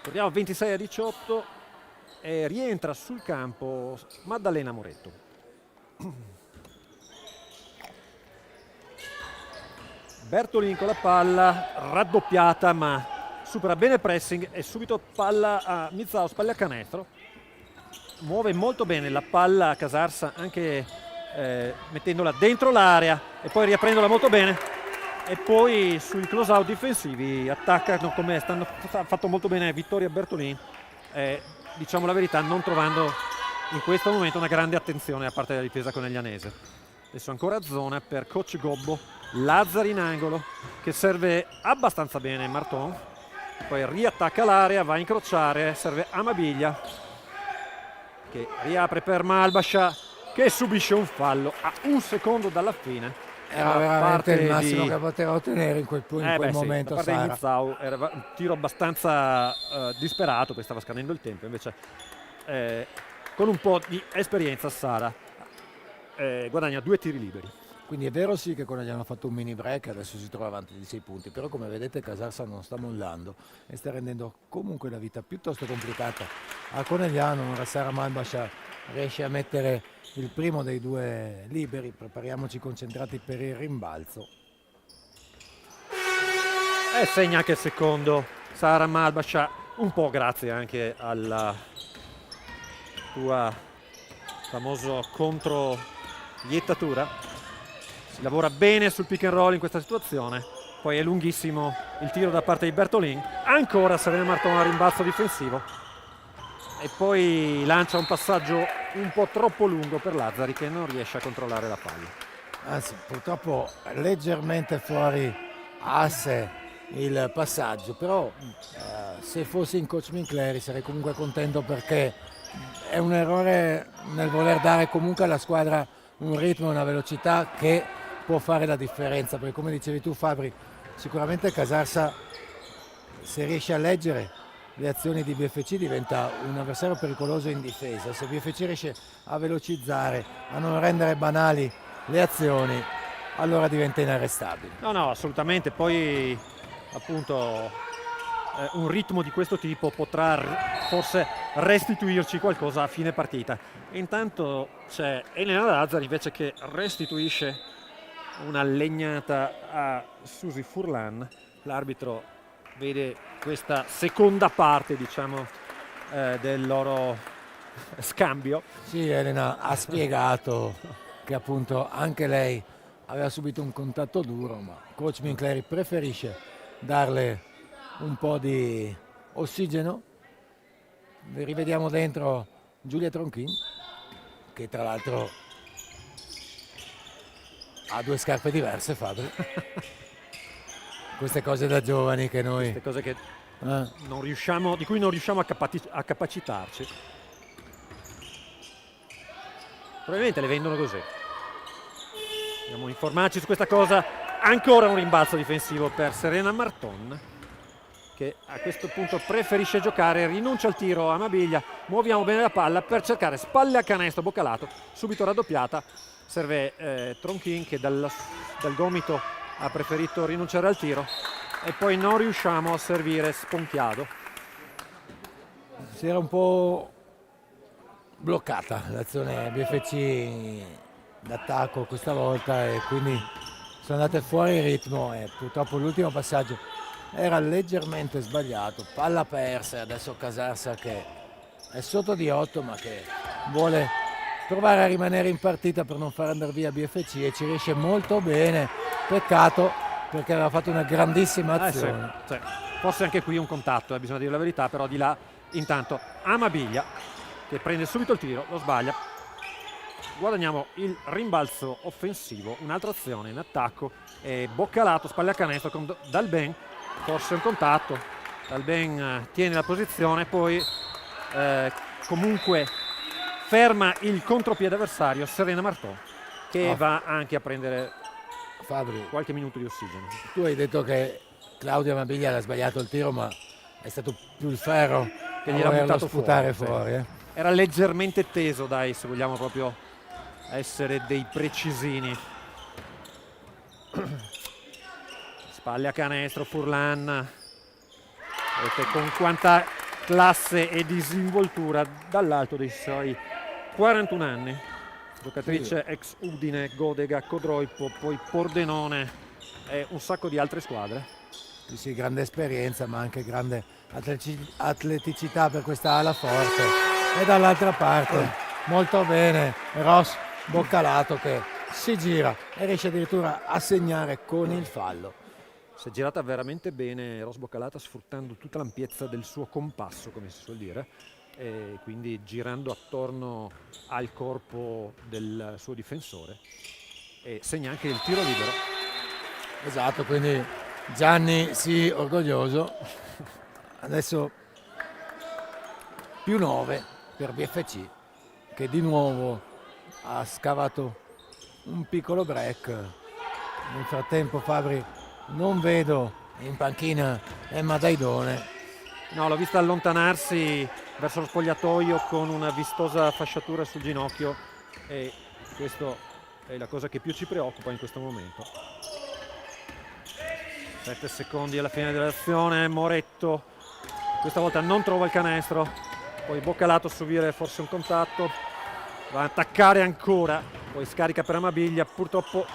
[SPEAKER 1] Torniamo 26-18 e rientra sul campo Maddalena Moretto. Bertolin con la palla raddoppiata, ma supera bene il pressing e subito palla a Mizzao, spalle a canestro. Muove molto bene la palla a Casarsa, anche mettendola dentro l'area e poi riaprendola molto bene, e poi sui close out difensivi attaccano come ha fatto molto bene Vittoria Bertolin, diciamo la verità, non trovando in questo momento una grande attenzione da parte della difesa coneglianese. Adesso ancora zona per coach Gobbo, Lazzari in angolo che serve abbastanza bene Marton, poi riattacca l'area, va a incrociare, serve Amabiglia che riapre per Malbascia che subisce un fallo a un secondo dalla fine.
[SPEAKER 2] Era veramente il massimo che poteva ottenere in quel momento.
[SPEAKER 1] Da parte di Mizzau era un tiro abbastanza disperato, perché stava scadendo il tempo, invece con un po' di esperienza Sara guadagna 2 tiri liberi.
[SPEAKER 2] Quindi è vero sì che Conegliano ha fatto un mini break, adesso si trova avanti di 6 punti, però come vedete Casarsa non sta mollando e sta rendendo comunque la vita piuttosto complicata a Conegliano. Ora Sara Malbascia riesce a mettere il primo dei 2 liberi, prepariamoci concentrati per il rimbalzo.
[SPEAKER 1] E segna anche il secondo Sara Malbascia, un po' grazie anche alla tua famoso contro iettatura. Si lavora bene sul pick and roll in questa situazione, poi è lunghissimo il tiro da parte di Bertolin, ancora Serena Marton a rimbalzo difensivo e poi lancia un passaggio un po' troppo lungo per Lazzari che non riesce a controllare la palla.
[SPEAKER 2] Anzi, purtroppo leggermente fuori asse il passaggio, però se fossi in coach Mincleri sarei comunque contento, perché è un errore nel voler dare comunque alla squadra un ritmo e una velocità che può fare la differenza, perché come dicevi tu Fabri, sicuramente Casarsa, se riesce a leggere le azioni di BFC, diventa un avversario pericoloso in difesa. Se BFC riesce a velocizzare, a non rendere banali le azioni, allora diventa inarrestabile.
[SPEAKER 1] No, assolutamente. Poi appunto un ritmo di questo tipo potrà forse restituirci qualcosa a fine partita. Intanto c'è Elena Lazzari invece che restituisce una legnata a Susi Furlan. L'arbitro vede questa seconda parte, diciamo, del loro scambio.
[SPEAKER 2] Sì, Elena ha spiegato che appunto anche lei aveva subito un contatto duro, ma coach Mincleri preferisce darle un po' di ossigeno. Rivediamo dentro Giulia Tronchin, che tra l'altro ha 2 scarpe diverse, Fabio. Queste cose da giovani che noi...
[SPEAKER 1] Queste cose che non riusciamo, di cui non riusciamo a capacitarci. Probabilmente le vendono così. Dobbiamo informarci su questa cosa. Ancora un rimbalzo difensivo per Serena Marton, che a questo punto preferisce giocare, rinuncia al tiro a Mabiglia. Muoviamo bene la palla per cercare spalle a canestro, Boccalato, subito raddoppiata. Serve Tronchin, che dal gomito ha preferito rinunciare al tiro, e poi non riusciamo a servire Sponchiado.
[SPEAKER 2] Si era un po' bloccata l'azione BFC d'attacco questa volta e quindi sono andate fuori ritmo e purtroppo l'ultimo passaggio era leggermente sbagliato. Palla persa, adesso Casarsa che è sotto di 8 ma che vuole provare a rimanere in partita per non far andare via BFC e ci riesce molto bene. Peccato perché aveva fatto una grandissima azione.
[SPEAKER 1] Sì. Forse anche qui un contatto, bisogna dire la verità, però di là intanto Amabiglia che prende subito il tiro, lo sbaglia. Guadagniamo il rimbalzo offensivo, un'altra azione in attacco e Boccalato, spalle a canestro con Dalben, forse un contatto. Dalben tiene la posizione, poi comunque ferma il contropiede avversario Serena Marton, che va anche a prendere
[SPEAKER 2] Fabri,
[SPEAKER 1] qualche minuto di ossigeno.
[SPEAKER 2] Tu hai detto che Claudio Amabiglia ha sbagliato il tiro, ma è stato più il ferro
[SPEAKER 1] che gliel'ha buttato
[SPEAKER 2] sputare
[SPEAKER 1] fuori.
[SPEAKER 2] fuori.
[SPEAKER 1] Era leggermente teso, dai, se vogliamo proprio essere dei precisini. Spalle a canestro Furlan, vedete con quanta classe e disinvoltura dall'alto dei suoi 41 anni. Giocatrice ex Udine, Godega, Codroipo, poi Pordenone e un sacco di altre squadre.
[SPEAKER 2] Sì, grande esperienza ma anche grande atleticità per questa ala forte. E dall'altra parte molto bene Ross Boccalato che si gira e riesce addirittura a segnare con il fallo.
[SPEAKER 1] Si è girata veramente bene Ross Boccalato, sfruttando tutta l'ampiezza del suo compasso, come si suol dire, e quindi girando attorno al corpo del suo difensore, e segna anche il tiro libero.
[SPEAKER 2] Esatto, quindi Gianni sì, orgoglioso. Adesso più 9 per BFC, che di nuovo ha scavato un piccolo break. Nel frattempo Fabri non vedo in panchina Emma Daidone.
[SPEAKER 1] No, l'ho vista allontanarsi verso lo spogliatoio con una vistosa fasciatura sul ginocchio, e questo è la cosa che più ci preoccupa in questo momento. 7 secondi alla fine dell'azione, Moretto questa volta non trova il canestro, poi Boccalato a subire forse un contatto, va a attaccare ancora, poi scarica per Amabiglia, purtroppo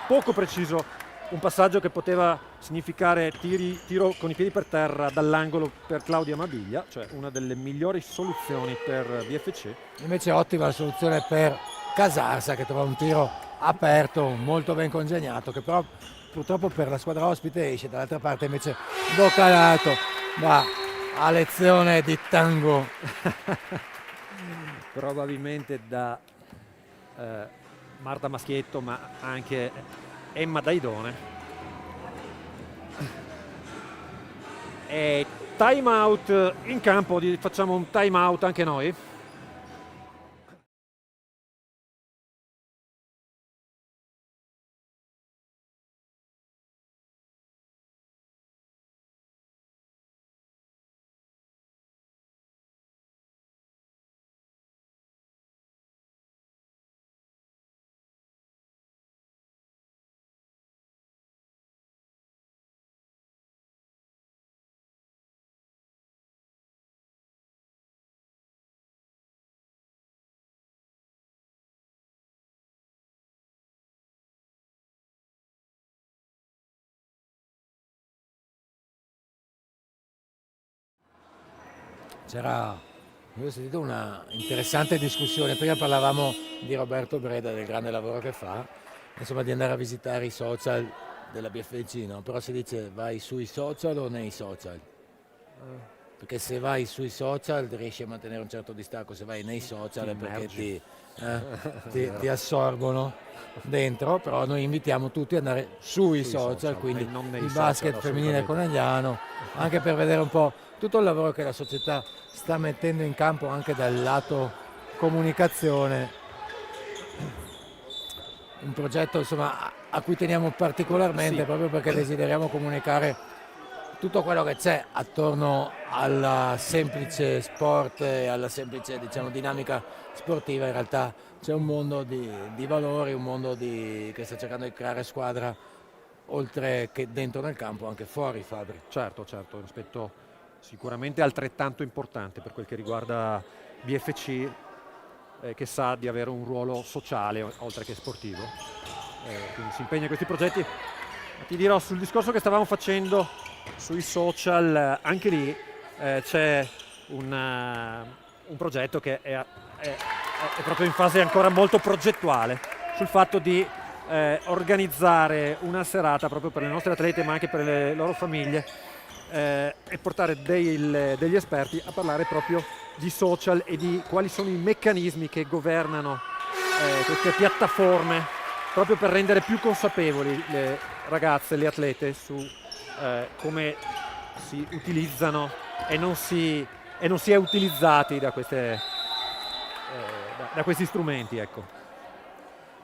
[SPEAKER 1] poco preciso, un passaggio che poteva significare tiro con i piedi per terra dall'angolo per Claudia Amabiglia, cioè una delle migliori soluzioni per BFC.
[SPEAKER 2] Invece ottima la soluzione per Casarsa, che trova un tiro aperto molto ben congegnato, che però purtroppo per la squadra ospite esce. Dall'altra parte invece Boccalato va a lezione di tango.
[SPEAKER 1] Probabilmente da Marta Maschietto, ma anche Emma Daidone. E time out in campo, facciamo un time out anche noi.
[SPEAKER 2] Io ho sentito una interessante discussione. Prima parlavamo di Roberto Breda, del grande lavoro che fa, insomma, di andare a visitare i social della BFC, no? Però si dice vai sui social o nei social? Perché se vai sui social riesci a mantenere un certo distacco, se vai nei social è perché ti assorbono dentro. Però noi invitiamo tutti ad andare sui social, quindi il basket femminile conegliano, anche per vedere un po' tutto il lavoro che la società sta mettendo in campo anche dal lato comunicazione. un progetto insomma, a cui teniamo particolarmente,
[SPEAKER 1] Sì.
[SPEAKER 2] proprio perché desideriamo comunicare tutto quello che c'è attorno al semplice sport e alla semplice, diciamo, dinamica sportiva. In realtà c'è un mondo di valori, un mondo che sta cercando di creare squadra, oltre che dentro nel campo, anche fuori, Fabri.
[SPEAKER 1] Certo, certo, un aspetto sicuramente altrettanto importante per quel che riguarda BFC, che sa di avere un ruolo sociale oltre che sportivo. Quindi si impegna in questi progetti. Ma ti dirò, sul discorso che stavamo facendo sui social, anche lì c'è un progetto che è proprio in fase ancora molto progettuale, sul fatto di organizzare una serata proprio per le nostre atlete ma anche per le loro famiglie, e portare degli esperti a parlare proprio di social e di quali sono i meccanismi che governano queste piattaforme, proprio per rendere più consapevoli le ragazze, le atlete su come si utilizzano e non si è utilizzati da questi strumenti, ecco.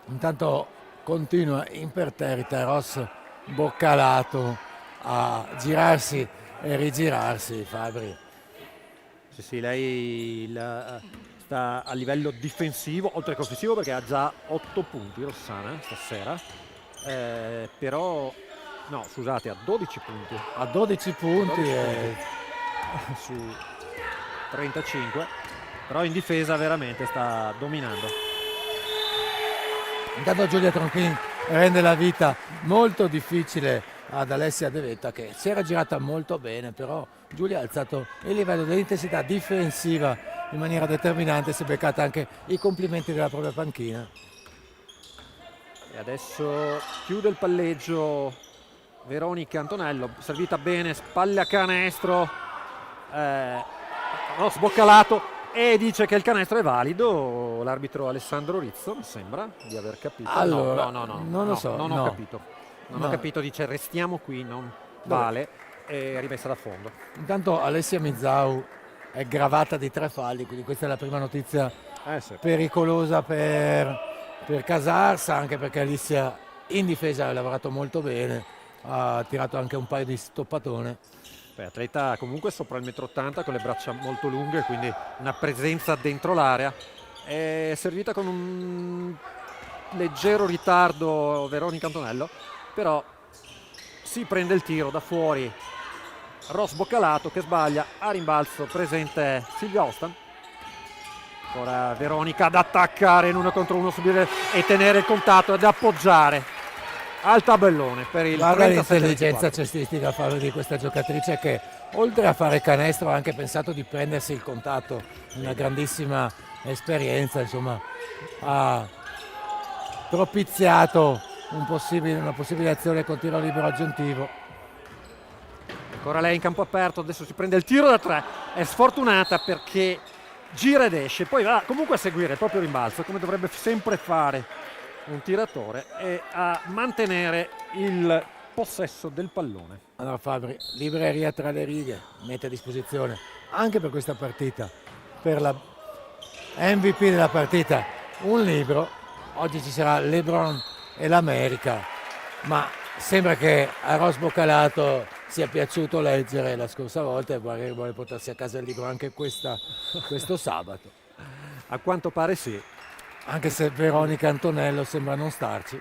[SPEAKER 2] Intanto continua imperterrita Ross Boccalato a girarsi e rigirarsi, Fabri.
[SPEAKER 1] Sì, lei sta a livello difensivo, oltre che offensivo, perché ha già 8 punti Rossana stasera, però no, scusate, ha 12 punti.
[SPEAKER 2] A 12 punti
[SPEAKER 1] 12
[SPEAKER 2] e
[SPEAKER 1] su 35, però in difesa veramente sta dominando.
[SPEAKER 2] intanto Giulia Tronchini rende la vita molto difficile ad Alessia De Vetta, che si era girata molto bene, però Giulia ha alzato il livello dell'intensità difensiva in maniera determinante, si è beccata anche i complimenti della propria panchina.
[SPEAKER 1] E adesso chiude il palleggio Veronica Antonello, servita bene, spalle a canestro, no, sboccalato, e dice che il canestro è valido l'arbitro Alessandro Rizzo, mi sembra di aver capito.
[SPEAKER 2] Allora,
[SPEAKER 1] no,
[SPEAKER 2] non lo so,
[SPEAKER 1] non
[SPEAKER 2] no.
[SPEAKER 1] ho capito. Non ho capito, dice restiamo qui, non vale, e rimessa da fondo.
[SPEAKER 2] Intanto Alessia Mizzau è gravata di 3 falli, quindi questa è la prima notizia
[SPEAKER 1] Sì.
[SPEAKER 2] pericolosa per Casarsa, anche perché Alessia in difesa ha lavorato molto bene, ha tirato anche un paio di stoppatone.
[SPEAKER 1] Atleta comunque sopra il 1,80 m, con le braccia molto lunghe, quindi una presenza dentro l'area. È servita con un leggero ritardo Veronica Antonello, però si prende il tiro da fuori Ross Boccalato, che sbaglia, a rimbalzo presente Silvia Ostan. Ora Veronica ad attaccare in 1 contro 1, subire e tenere il contatto ed appoggiare al tabellone per il 37-24.
[SPEAKER 2] Guarda l'intelligenza cestistica di questa giocatrice, che oltre a fare canestro ha anche pensato di prendersi il contatto, una grandissima esperienza, insomma ha propiziato una possibile azione con tiro libero aggiuntivo.
[SPEAKER 1] Ancora lei in campo aperto, adesso si prende il tiro da 3, è sfortunata perché gira ed esce, poi va comunque a seguire il proprio rimbalzo come dovrebbe sempre fare un tiratore, e a mantenere il possesso del pallone.
[SPEAKER 2] Allora Fabri, libreria tra le righe mette a disposizione anche per questa partita, per la MVP della partita, un libro. Oggi ci sarà LeBron e l'America, ma sembra che a Ross Boccalato sia piaciuto leggere la scorsa volta e vuole portarsi a casa il libro anche questo sabato.
[SPEAKER 1] A quanto pare sì.
[SPEAKER 2] Anche se Veronica Antonello sembra non starci,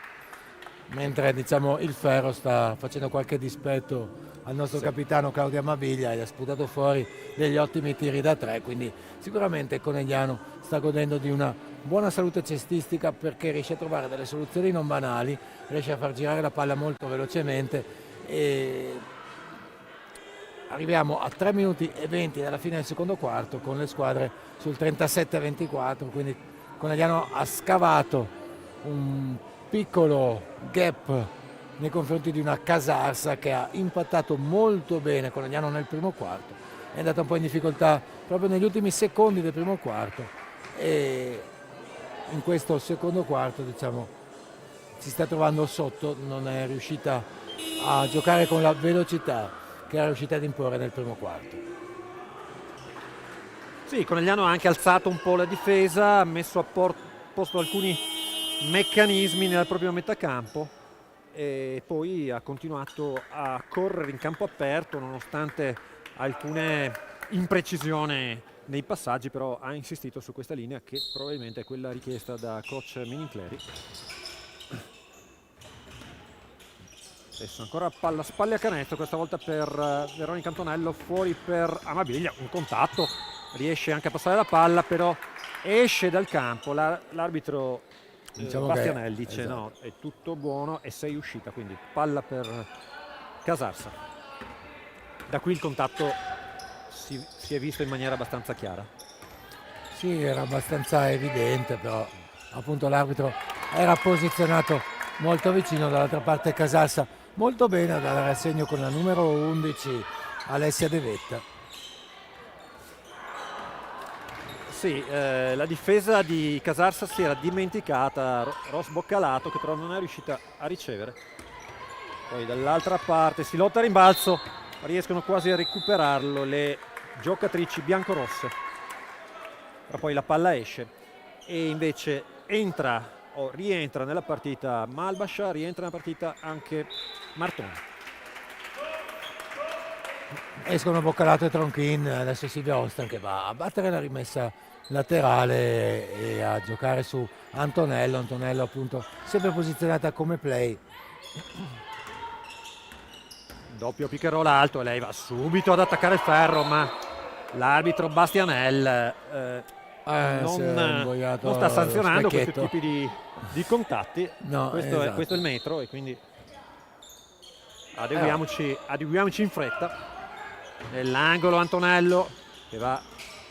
[SPEAKER 2] mentre diciamo il Ferro sta facendo qualche dispetto al nostro capitano Claudio Amabiglia e ha sputato fuori degli ottimi tiri da 3, quindi sicuramente Conegliano sta godendo di una buona salute cestistica, perché riesce a trovare delle soluzioni non banali, riesce a far girare la palla molto velocemente, e arriviamo a 3 minuti e 20 dalla fine del secondo quarto con le squadre sul 37-24, quindi Conegliano ha scavato un piccolo gap nei confronti di una Casarsa che ha impattato molto bene Conegliano nel primo quarto, è andata un po' in difficoltà proprio negli ultimi secondi del primo quarto, e in questo secondo quarto diciamo si sta trovando sotto, non è riuscita a giocare con la velocità che era riuscita ad imporre nel primo quarto.
[SPEAKER 1] Sì, Conegliano ha anche alzato un po' la difesa, ha messo a posto alcuni meccanismi nel proprio metacampo e poi ha continuato a correre in campo aperto nonostante alcune imprecisioni nei passaggi, però ha insistito su questa linea che probabilmente è quella richiesta da coach Minincleri. Adesso ancora palla spalle a canestro, questa volta per Veronica Antonello, fuori per Amabilia, un contatto, riesce anche a passare la palla, però esce dal campo, l'arbitro Bastianelli dice
[SPEAKER 2] esatto.
[SPEAKER 1] no, è tutto buono e sei uscita, quindi palla per Casarsa. Da qui il contatto si è visto in maniera abbastanza chiara.
[SPEAKER 2] Sì, era abbastanza evidente, però appunto l'arbitro era posizionato molto vicino, dall'altra parte Casarsa molto bene a dare assegno con la numero 11 Alessia De Vetta.
[SPEAKER 1] Sì, la difesa di Casarsa si era dimenticata Ros Boccalato, che però non è riuscita a ricevere. Poi dall'altra parte si lotta a rimbalzo, riescono quasi a recuperarlo le giocatrici biancorosse, però poi la palla esce e invece rientra nella partita Malbascia, rientra nella partita anche Marton.
[SPEAKER 2] Escono Boccalato e Tronchin, adesso Silvia Ostan che va a battere la rimessa laterale e a giocare su Antonello appunto sempre posizionata come play.
[SPEAKER 1] Doppio pick and roll alto e lei va subito ad attaccare il ferro, ma l'arbitro Bastianel non sta sanzionando questi tipi di contatti.
[SPEAKER 2] No,
[SPEAKER 1] questo
[SPEAKER 2] esatto.
[SPEAKER 1] è il metro e quindi adeguiamoci in fretta. Nell'angolo Antonello che va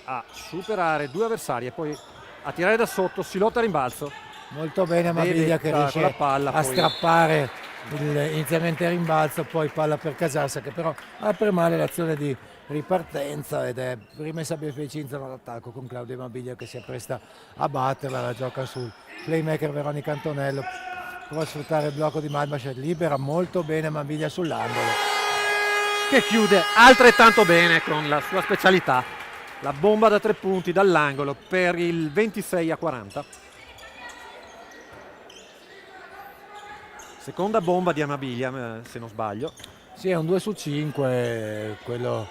[SPEAKER 1] a superare due avversari e poi a tirare da sotto, si lotta a rimbalzo.
[SPEAKER 2] Molto bene Amabilia che riesce
[SPEAKER 1] la palla,
[SPEAKER 2] a
[SPEAKER 1] poi
[SPEAKER 2] strappare inizialmente a rimbalzo, poi palla per Casarsa che però apre male l'azione di ripartenza ed è rimessa ben Vicenza all'attacco con Claudia Amabilia che si appresta a batterla, la gioca sul playmaker Veronica Antonello, prova a sfruttare il blocco di Malbascia, libera molto bene Amabilia sull'angolo
[SPEAKER 1] che chiude altrettanto bene con la sua specialità, la bomba da 3 punti dall'angolo per il 26-40. Seconda bomba di Amabilia, se non sbaglio.
[SPEAKER 2] Sì, è un 2 su 5 quello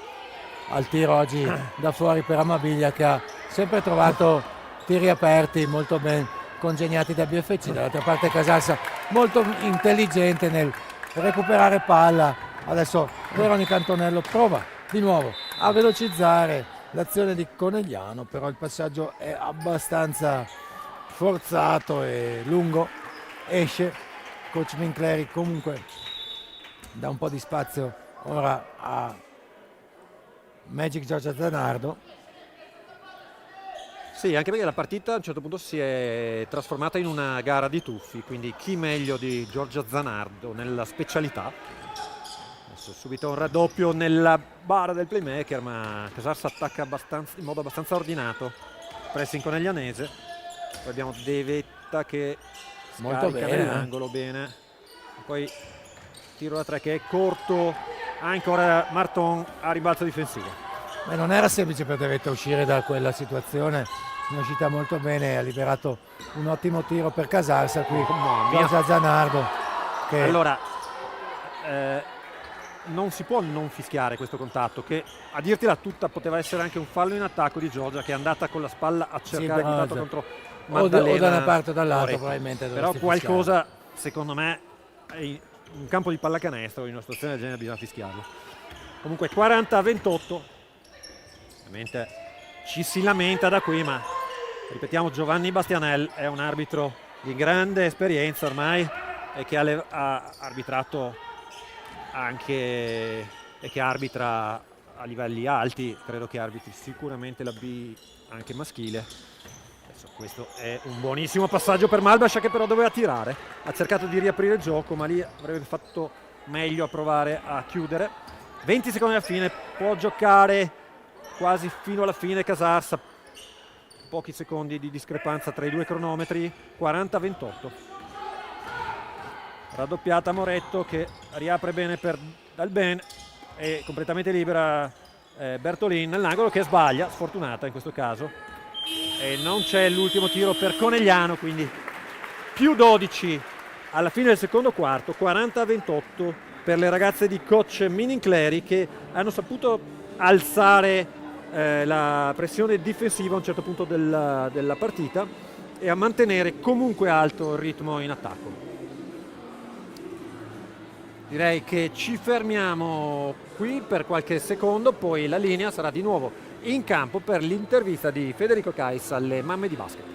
[SPEAKER 2] al tiro oggi da fuori per Amabilia, che ha sempre trovato tiri aperti molto ben congegnati da BFC. Dall'altra parte Casarsa molto intelligente nel recuperare palla. Adesso Veronica Antonello prova di nuovo a velocizzare l'azione di Conegliano, però il passaggio è abbastanza forzato e lungo, esce. Coach Vincleri comunque dà un po' di spazio ora a Magic Giorgia Zanardo.
[SPEAKER 1] Sì, anche perché la partita a un certo punto si è trasformata in una gara di tuffi, quindi chi meglio di Giorgia Zanardo nella specialità. Adesso subito un raddoppio nella bara del playmaker, ma Casarsa attacca in modo abbastanza ordinato, pressing coneglianese. Poi abbiamo De Vetta che
[SPEAKER 2] molto
[SPEAKER 1] scarica
[SPEAKER 2] bene
[SPEAKER 1] nell'angolo, bene. Poi tiro da 3 che è corto, ancora Marton a rimbalzo difensivo.
[SPEAKER 2] Ma non era semplice per De Vetta uscire da quella situazione, è uscita molto bene, ha liberato un ottimo tiro per Casarsa qui, Giorgia Zanardo che...
[SPEAKER 1] Allora non si può non fischiare questo contatto, che a dirtela tutta poteva essere anche un fallo in attacco di Giorgia, che è andata con la spalla a cercare il contatto contro Maddalena,
[SPEAKER 2] o da una parte o dall'altra probabilmente.
[SPEAKER 1] Però qualcosa secondo me in un campo di pallacanestro in una situazione del genere bisogna fischiarlo. Comunque 40-28, ovviamente ci si lamenta da qui, ma ripetiamo, Giovanni Bastianel è un arbitro di grande esperienza ormai e che ha arbitrato anche e che arbitra a livelli alti, credo che arbitri sicuramente la B anche maschile. Adesso questo è un buonissimo passaggio per Malbascia, che però doveva tirare, ha cercato di riaprire il gioco ma lì avrebbe fatto meglio a provare a chiudere. 20 secondi alla fine, può giocare quasi fino alla fine Casarsa, pochi secondi di discrepanza tra i due cronometri. 40-28, raddoppiata Moretto che riapre bene per Dalben e completamente libera Bertolin nell'angolo, che sbaglia, sfortunata in questo caso, e non c'è l'ultimo tiro per Conegliano, quindi più 12 alla fine del secondo quarto, 40-28 per le ragazze di coach Minincleri, che hanno saputo alzare la pressione difensiva a un certo punto della partita e a mantenere comunque alto il ritmo in attacco. Direi che ci fermiamo qui per qualche secondo, poi la linea sarà di nuovo in campo per l'intervista di Federico Kais alle mamme di basket.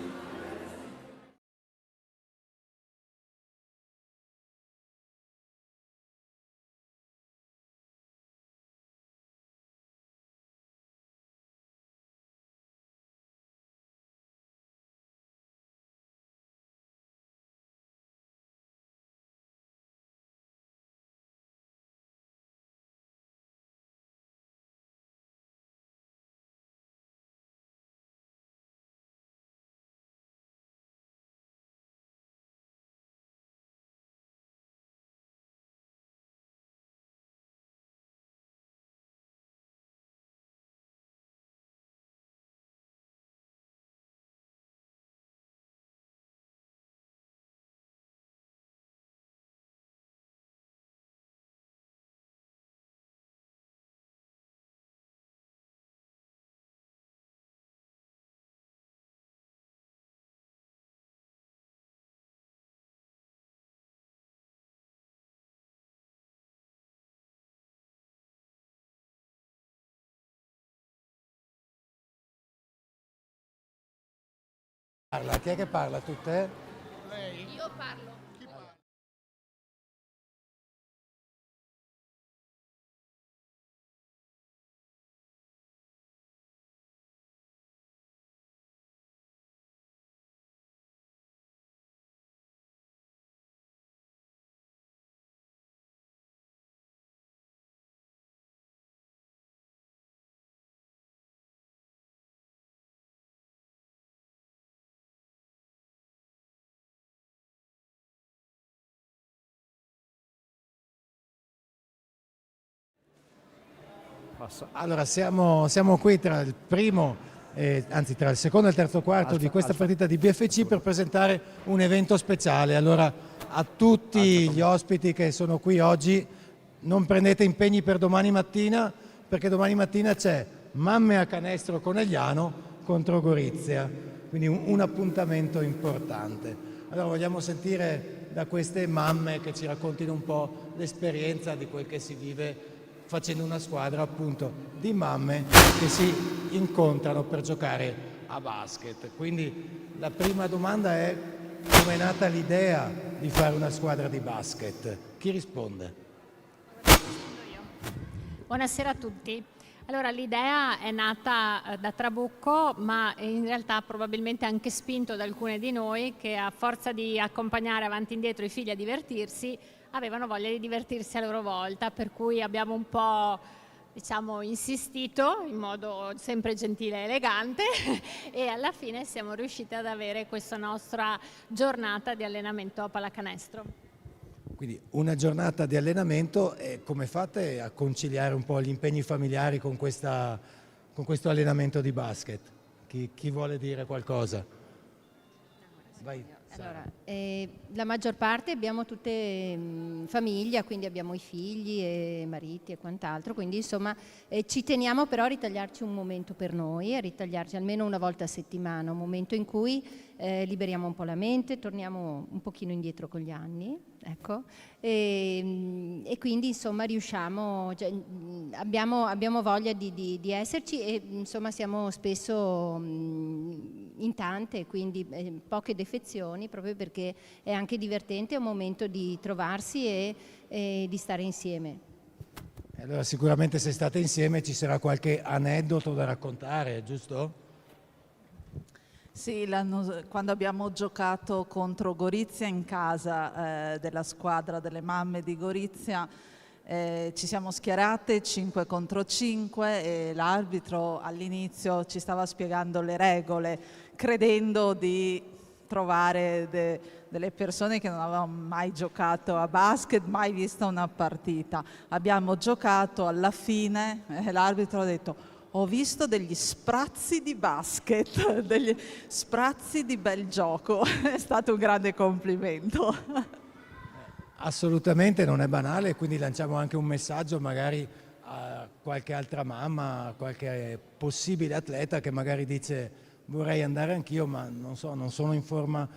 [SPEAKER 2] Chi è che parla? Tu te?
[SPEAKER 3] Io parlo.
[SPEAKER 2] Allora, siamo qui tra il primo, anzi tra il secondo e il terzo quarto di questa partita di BFC per presentare un evento speciale. Allora, a tutti gli ospiti che sono qui oggi, non prendete impegni per domani mattina, perché domani mattina c'è Mamme a Canestro Conegliano contro Gorizia, quindi un appuntamento importante. Allora, vogliamo sentire da queste mamme che ci raccontino un po' l'esperienza di quel che si vive facendo una squadra appunto di mamme che si incontrano per giocare a basket. Quindi la prima domanda è: come è nata l'idea di fare una squadra di basket? Chi risponde?
[SPEAKER 3] Buonasera a tutti. Allora, l'idea è nata da Trabucco, ma in realtà probabilmente anche spinto da alcune di noi che, a forza di accompagnare avanti e indietro i figli a divertirsi, avevano voglia di divertirsi a loro volta, per cui abbiamo un po', diciamo, insistito in modo sempre gentile e elegante e alla fine siamo riusciti ad avere questa nostra giornata di allenamento a pallacanestro.
[SPEAKER 2] Quindi una giornata di allenamento, e come fate a conciliare un po' gli impegni familiari con questo allenamento di basket? Chi vuole dire qualcosa? Vai.
[SPEAKER 4] Allora, la maggior parte abbiamo tutte famiglia, quindi abbiamo i figli e mariti e quant'altro, quindi insomma ci teniamo però a ritagliarci un momento per noi, a ritagliarci almeno una volta a settimana, un momento in cui liberiamo un po' la mente, torniamo un pochino indietro con gli anni, ecco, e quindi insomma riusciamo, cioè, abbiamo voglia di esserci e insomma siamo spesso in tante, quindi poche defezioni, proprio perché è anche divertente, è un momento di trovarsi e di stare insieme.
[SPEAKER 2] Allora sicuramente se state insieme ci sarà qualche aneddoto da raccontare, giusto?
[SPEAKER 5] Sì, quando abbiamo giocato contro Gorizia in casa della squadra delle mamme di Gorizia, ci siamo schierate 5 contro 5 e l'arbitro all'inizio ci stava spiegando le regole, credendo di trovare delle persone che non avevano mai giocato a basket, mai visto una partita. Abbiamo giocato, alla fine l'arbitro ha detto: ho visto degli sprazzi di basket, degli sprazzi di bel gioco. È stato un grande complimento.
[SPEAKER 2] Assolutamente non è banale, quindi lanciamo anche un messaggio magari a qualche altra mamma, a qualche possibile atleta che magari dice vorrei andare anch'io, ma non so, non sono in forma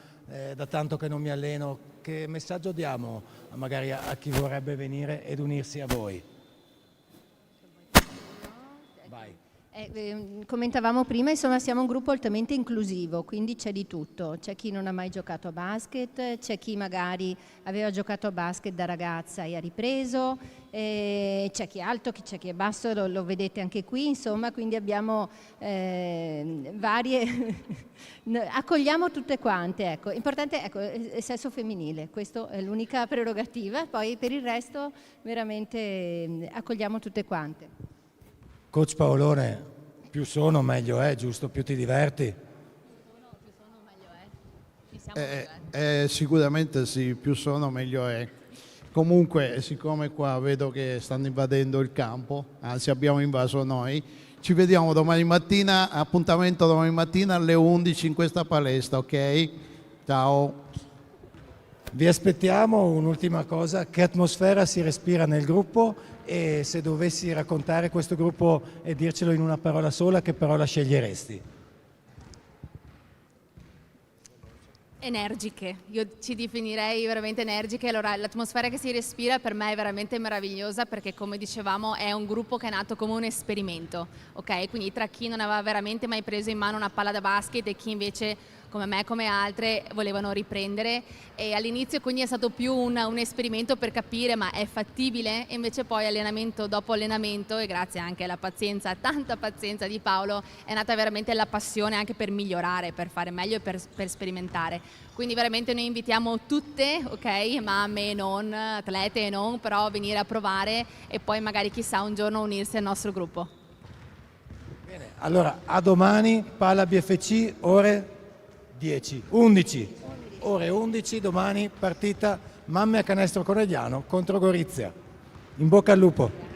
[SPEAKER 2] da tanto che non mi alleno. Che messaggio diamo magari a chi vorrebbe venire ed unirsi a voi? Vai.
[SPEAKER 4] Commentavamo prima, insomma siamo un gruppo altamente inclusivo, quindi c'è di tutto, c'è chi non ha mai giocato a basket, c'è chi magari aveva giocato a basket da ragazza e ha ripreso, c'è chi è alto, c'è chi è basso, lo vedete anche qui, insomma, quindi abbiamo varie, accogliamo tutte quante, ecco, importante ecco, è il sesso femminile, questa è l'unica prerogativa, poi per il resto veramente accogliamo tutte quante.
[SPEAKER 2] Coach Paolone, più sono meglio è, giusto? Più ti diverti?
[SPEAKER 6] Sicuramente sì, più sono meglio è. Comunque, siccome qua vedo che stanno invadendo il campo, anzi abbiamo invaso noi, ci vediamo domani mattina, appuntamento domani mattina alle 11 in questa palestra, ok? Ciao.
[SPEAKER 2] Vi aspettiamo, un'ultima cosa, che atmosfera si respira nel gruppo e se dovessi raccontare questo gruppo e dircelo in una parola sola, che parola sceglieresti?
[SPEAKER 7] Energiche, io ci definirei veramente energiche. Allora, l'atmosfera che si respira per me è veramente meravigliosa perché, come dicevamo, è un gruppo che è nato come un esperimento, ok? Quindi tra chi non aveva veramente mai preso in mano una palla da basket e chi invece come me, come altre, volevano riprendere, e all'inizio quindi è stato più un esperimento per capire ma è fattibile, e invece poi allenamento dopo allenamento, e grazie anche alla pazienza, tanta pazienza di Paolo, è nata veramente la passione anche per migliorare, per fare meglio e per sperimentare. Quindi veramente noi invitiamo tutte, ok, mamme e non, atlete e non, però a venire a provare e poi magari chissà un giorno unirsi al nostro gruppo.
[SPEAKER 2] Bene, allora a domani, Pala BFC, ore 10, 11, ore 11, domani partita Mamme a Canestro Conegliano contro Gorizia. In bocca al lupo.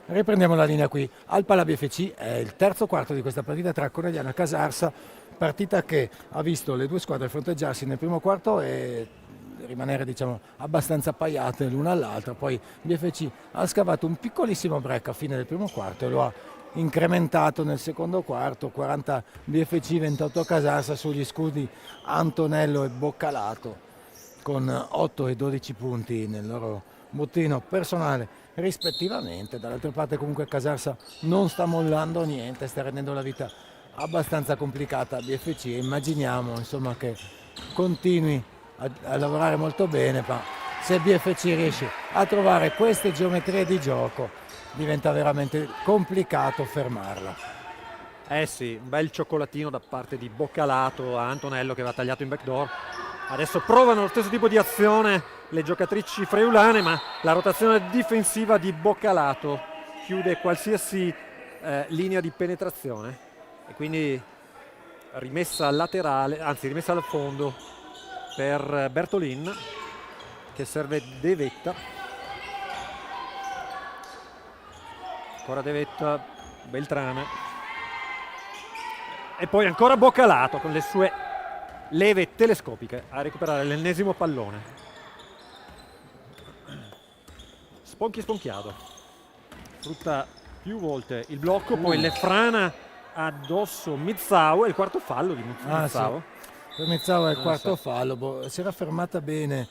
[SPEAKER 2] Riprendiamo la linea qui al Pala BFC, è il terzo quarto di questa partita tra Conegliano e Casarsa, partita che ha visto le due squadre fronteggiarsi nel primo quarto e rimanere diciamo abbastanza appaiate l'una all'altra, poi BFC ha scavato un piccolissimo break a fine del primo quarto e lo ha incrementato nel secondo quarto, 40 BFC, 28 Casarsa sugli scudi Antonello e Boccalato con 8 e 12 punti nel loro bottino personale rispettivamente. Dall'altra parte comunque Casarsa non sta mollando niente, sta rendendo la vita abbastanza complicata a BFC e immaginiamo insomma che continui a lavorare molto bene, ma se BFC riesce a trovare queste geometrie di gioco diventa veramente complicato fermarla.
[SPEAKER 1] Eh sì, un bel cioccolatino da parte di Boccalato a Antonello che va tagliato in backdoor. Adesso provano lo stesso tipo di azione le giocatrici friulane, ma la rotazione difensiva di Boccalato chiude qualsiasi linea di penetrazione e quindi rimessa laterale, anzi rimessa al fondo per Bertolin che serve De Vetta. Ancora De Vetta, Beltrame e poi ancora Boccalato con le sue leve telescopiche a recuperare l'ennesimo pallone. Sponchiato sfrutta più volte il blocco, poi le frana addosso Mizzau, è il quarto fallo di Mizzau.
[SPEAKER 2] Sì. Per Mizzau è il quarto fallo, si era fermata bene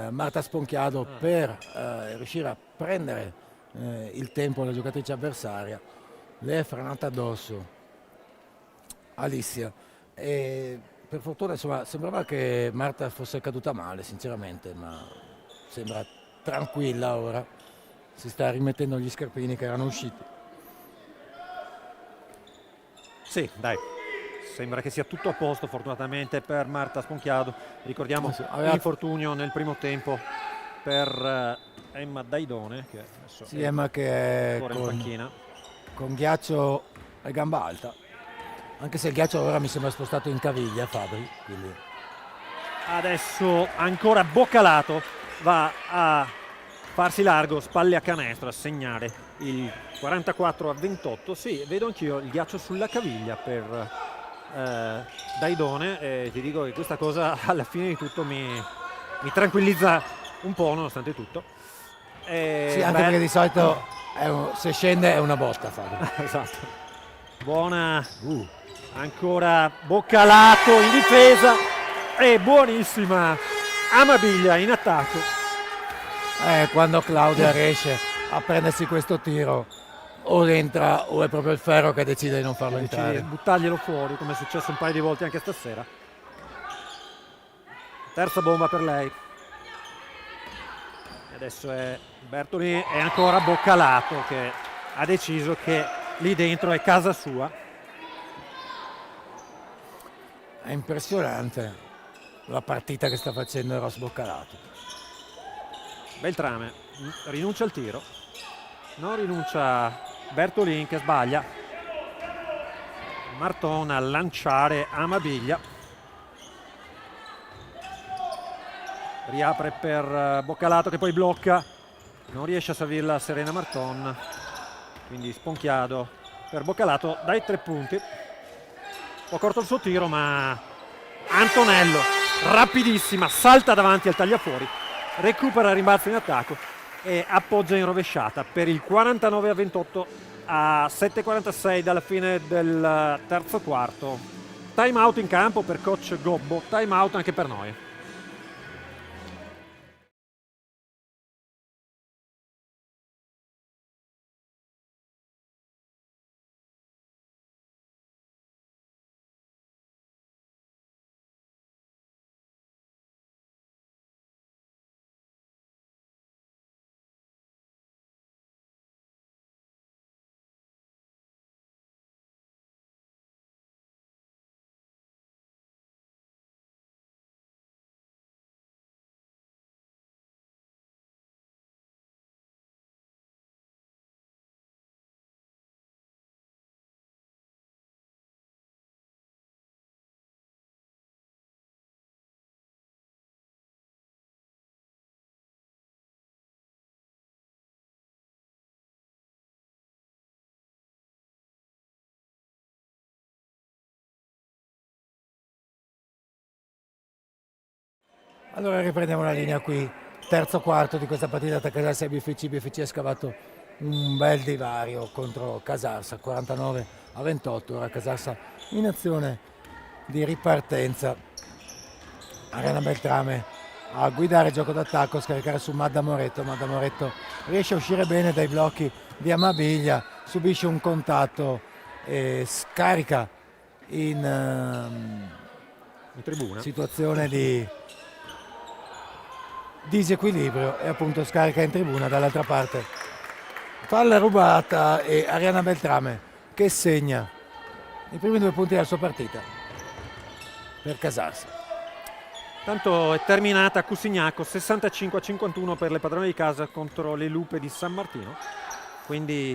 [SPEAKER 2] Marta Sponchiado per riuscire a prendere il tempo alla giocatrice avversaria. Lei è frenata addosso Alicia e per fortuna insomma, sembrava che Marta fosse caduta male sinceramente, ma sembra tranquilla ora, si sta rimettendo gli scarpini che erano usciti.
[SPEAKER 1] Sì, dai, sembra che sia tutto a posto fortunatamente per Marta Sponchiado. Ricordiamo l'infortunio nel primo tempo per Emma Daidone che adesso
[SPEAKER 2] sì, Emma che è
[SPEAKER 1] in panchina
[SPEAKER 2] con ghiaccio e gamba alta, anche se il ghiaccio ora mi sembra spostato in caviglia Fabri, quindi...
[SPEAKER 1] Adesso ancora Boccalato va a farsi largo, spalle a canestro, a segnare il 44-28. Sì, vedo anch'io il ghiaccio sulla caviglia per Daidone e ti dico che questa cosa alla fine di tutto mi tranquillizza un po' nonostante tutto.
[SPEAKER 2] Sì, anche perché di solito se scende è una botta Fabri.
[SPEAKER 1] Esatto. Buona ancora Boccalato in difesa e buonissima Amabiglia in attacco.
[SPEAKER 2] Quando Claudia riesce a prendersi questo tiro o entra o è proprio il ferro che decide di non farlo entrare,
[SPEAKER 1] buttarglielo fuori come è successo un paio di volte anche stasera. Terza bomba per lei. Adesso è Bertoli e ancora Boccalato che ha deciso che lì dentro è casa sua.
[SPEAKER 2] È impressionante la partita che sta facendo Eros Boccalato.
[SPEAKER 1] Beltrame rinuncia al tiro, non rinuncia Bertolin che sbaglia. Martona a lanciare Amabiglia, riapre per Boccalato che poi blocca, non riesce a servirla Serena Marton, quindi Sponchiado per Boccalato dai 3 punti. Un po' corto il suo tiro, ma Antonello rapidissima, salta davanti al tagliafuori, recupera il rimbalzo in attacco e appoggia in rovesciata per il 49-28 a 7:46 dalla fine del terzo quarto. Time out in campo per coach Gobbo, time out anche per noi.
[SPEAKER 2] Allora riprendiamo la linea qui, terzo quarto di questa partita tra Casarsa e BFC. BFC ha scavato un bel divario contro Casarsa, 49-28, ora Casarsa in azione di ripartenza. Ariana Beltrame a guidare il gioco d'attacco, scaricare su Madda Moretto. Madda Moretto riesce a uscire bene dai blocchi di Amabiglia, subisce un contatto e scarica in
[SPEAKER 1] tribuna.
[SPEAKER 2] situazione di disequilibrio e appunto scarica in tribuna. Dall'altra parte palla rubata e Ariana Beltrame che segna i primi 2 punti della sua partita per Casarsa.
[SPEAKER 1] Tanto è terminata Cusignaco 65-51 per le padrone di casa contro le Lupe di San Martino. Quindi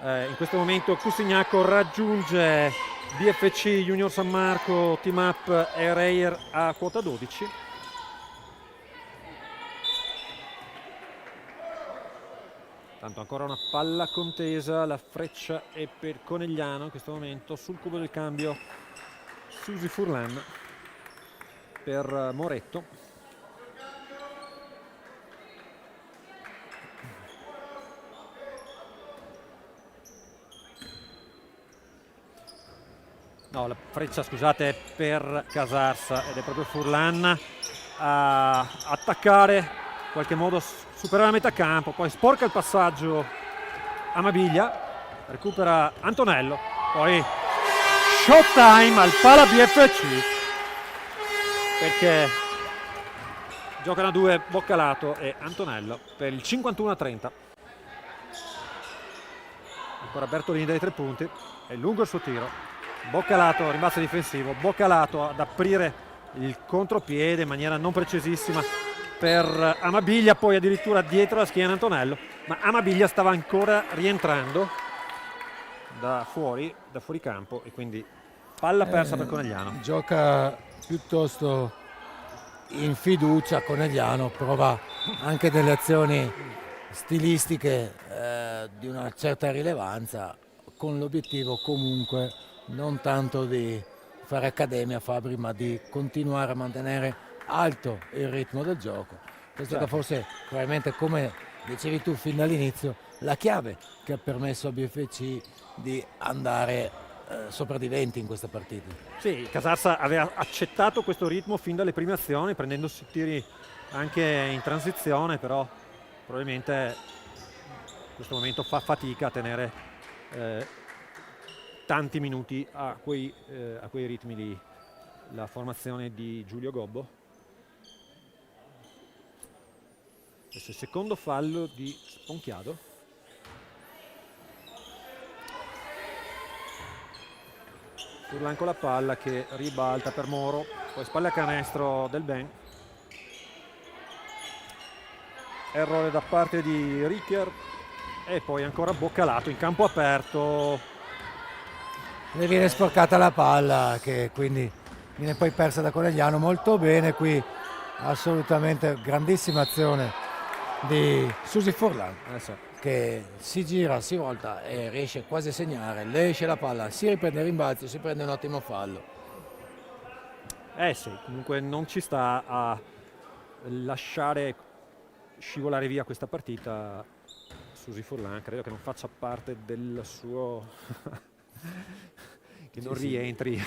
[SPEAKER 1] in questo momento Cusignaco raggiunge BFC, Junior San Marco, Team Up e Reyer a quota 12. Tanto ancora una palla contesa, la freccia è per Conegliano in questo momento. Sul cubo del cambio Susi Furlan per Moretto. No, la freccia, scusate, è per Casarsa ed è proprio Furlan a attaccare in qualche modo, superare la metà campo, poi sporca il passaggio Amabiglia, recupera Antonello, poi showtime al Pala BFC perché giocano a 2 Boccalato e Antonello per il 51-30. Ancora Bertolini dai 3 punti, è lungo il suo tiro. Boccalato, rimbalzo difensivo, Boccalato ad aprire il contropiede in maniera non precisissima per Amabiglia, poi addirittura dietro la schiena Antonello, ma Amabiglia stava ancora rientrando da fuori campo e quindi palla persa per Conegliano.
[SPEAKER 2] Gioca piuttosto in fiducia Conegliano, prova anche delle azioni stilistiche di una certa rilevanza, con l'obiettivo comunque non tanto di fare accademia a Fabri, ma di continuare a mantenere alto il ritmo del gioco. Questa è stata forse, probabilmente, come dicevi tu fin dall'inizio, la chiave che ha permesso a BFC di andare sopra di 20 in questa partita.
[SPEAKER 1] Sì, Casarsa aveva accettato questo ritmo fin dalle prime azioni, prendendosi tiri anche in transizione, però probabilmente in questo momento fa fatica a tenere tanti minuti a quei ritmi lì la formazione di Giulio Gobbo. Adesso il secondo fallo di Sponchiado. Furlan con la palla che ribalta per Moro, poi spalle a canestro del Ben. Errore da parte di Ricker e poi ancora Boccalato in campo aperto.
[SPEAKER 2] Ne viene sporcata la palla, che quindi viene poi persa da Conegliano. Molto bene qui, assolutamente grandissima azione di Susi Furlan, che si gira, si volta e riesce quasi a segnare. Le esce la palla, si riprende il rimbalzo, si prende un ottimo fallo.
[SPEAKER 1] Sì, comunque non ci sta a lasciare scivolare via questa partita Susi Furlan. Credo che non faccia parte del suo che non rientri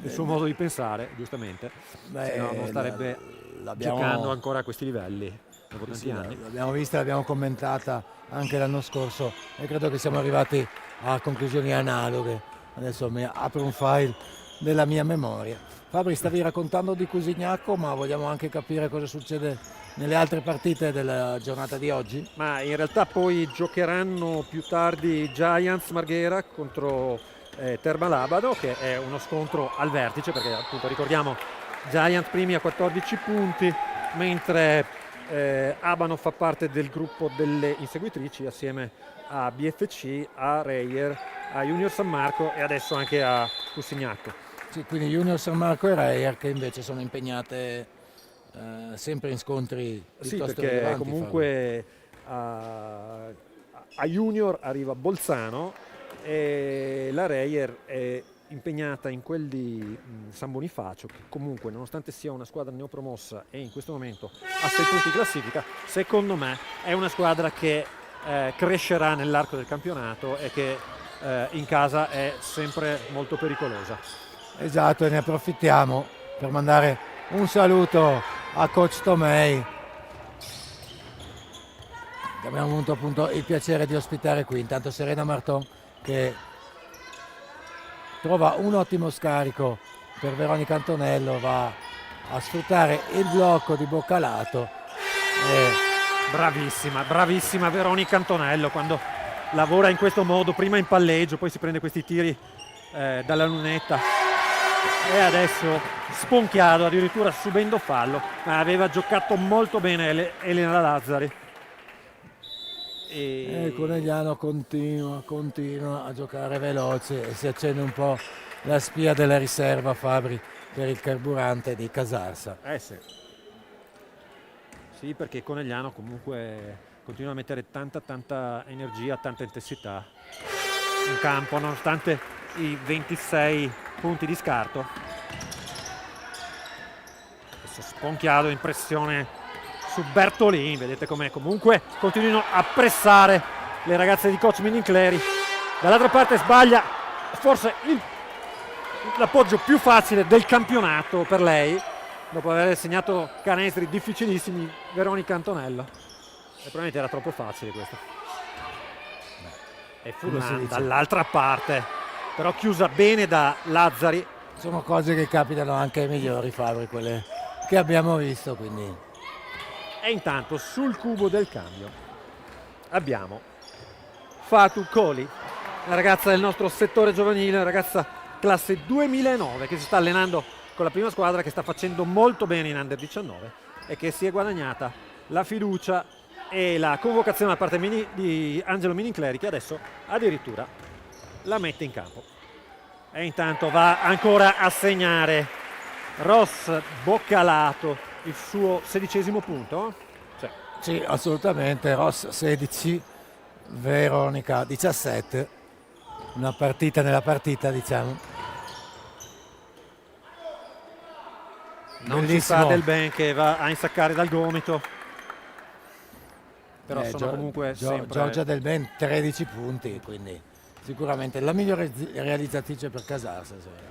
[SPEAKER 1] nel suo modo di pensare, giustamente. Se no non starebbe giocando ancora a questi livelli dopo tanti anni.
[SPEAKER 2] L'abbiamo vista, l'abbiamo commentata anche l'anno scorso e credo che siamo arrivati a conclusioni analoghe. Adesso mi apro un file della mia memoria. Fabri, stavi raccontando di Cusignaco, ma vogliamo anche capire cosa succede nelle altre partite della giornata di oggi?
[SPEAKER 1] Ma in realtà poi giocheranno più tardi Giants Marghera contro Terma Labado, che è uno scontro al vertice, perché appunto ricordiamo Giants primi a 14 punti, mentre Abano fa parte del gruppo delle inseguitrici assieme a BFC, a Reyer, a Junior San Marco e adesso anche a Cusignaco.
[SPEAKER 2] Sì, quindi Junior San Marco e Reyer che invece sono impegnate sempre in scontri piuttosto
[SPEAKER 1] sì, perché
[SPEAKER 2] rilevanti,
[SPEAKER 1] comunque a Junior arriva Bolzano e la Reyer è impegnata in quel di San Bonifacio, che comunque nonostante sia una squadra neopromossa e in questo momento a 6 punti di classifica, secondo me è una squadra che crescerà nell'arco del campionato e che in casa è sempre molto pericolosa.
[SPEAKER 2] Esatto, e ne approfittiamo per mandare un saluto a coach Tomei, che abbiamo avuto appunto il piacere di ospitare qui. Intanto Serena Marton che trova un ottimo scarico per Veronica Antonello, va a sfruttare il blocco di Boccalato.
[SPEAKER 1] Bravissima Veronica Antonello quando lavora in questo modo, prima in palleggio, poi si prende questi tiri dalla lunetta e adesso sponchiato, addirittura subendo fallo, ma aveva giocato molto bene Elena Lazzari.
[SPEAKER 2] E Conegliano continua a giocare veloce e si accende un po' la spia della riserva Fabri per il carburante di Casarsa.
[SPEAKER 1] Sì, perché Conegliano comunque continua a mettere tanta energia, tanta intensità in campo, nonostante i 26 punti di scarto. Adesso sponchiato in pressione su Bertolini, vedete com'è, comunque continuano a pressare le ragazze di coach Minincleri. Dall'altra parte sbaglia forse l'appoggio più facile del campionato per lei, dopo aver segnato canestri difficilissimi, Veronica Antonello, e probabilmente era troppo facile questo. E Furlan dall'altra parte, però chiusa bene da Lazzari.
[SPEAKER 2] Sono cose che capitano anche ai migliori, Fabri, quelle che abbiamo visto, quindi.
[SPEAKER 1] E intanto sul cubo del cambio abbiamo Fatou Kohli, la ragazza del nostro settore giovanile, la ragazza classe 2009 che si sta allenando con la prima squadra, che sta facendo molto bene in Under 19 e che si è guadagnata la fiducia e la convocazione da parte di Angelo Minincleri, che adesso addirittura la mette in campo. E intanto va ancora a segnare Ross Boccalato il suo 16° punto.
[SPEAKER 2] Sì, assolutamente. Ross 16, Veronica 17, una partita nella partita, diciamo.
[SPEAKER 1] Non ci sta Del Ben che va a insaccare dal gomito, però sono comunque sempre...
[SPEAKER 2] Giorgia Del Ben 13 punti, quindi sicuramente la migliore realizzatrice per Casarsa.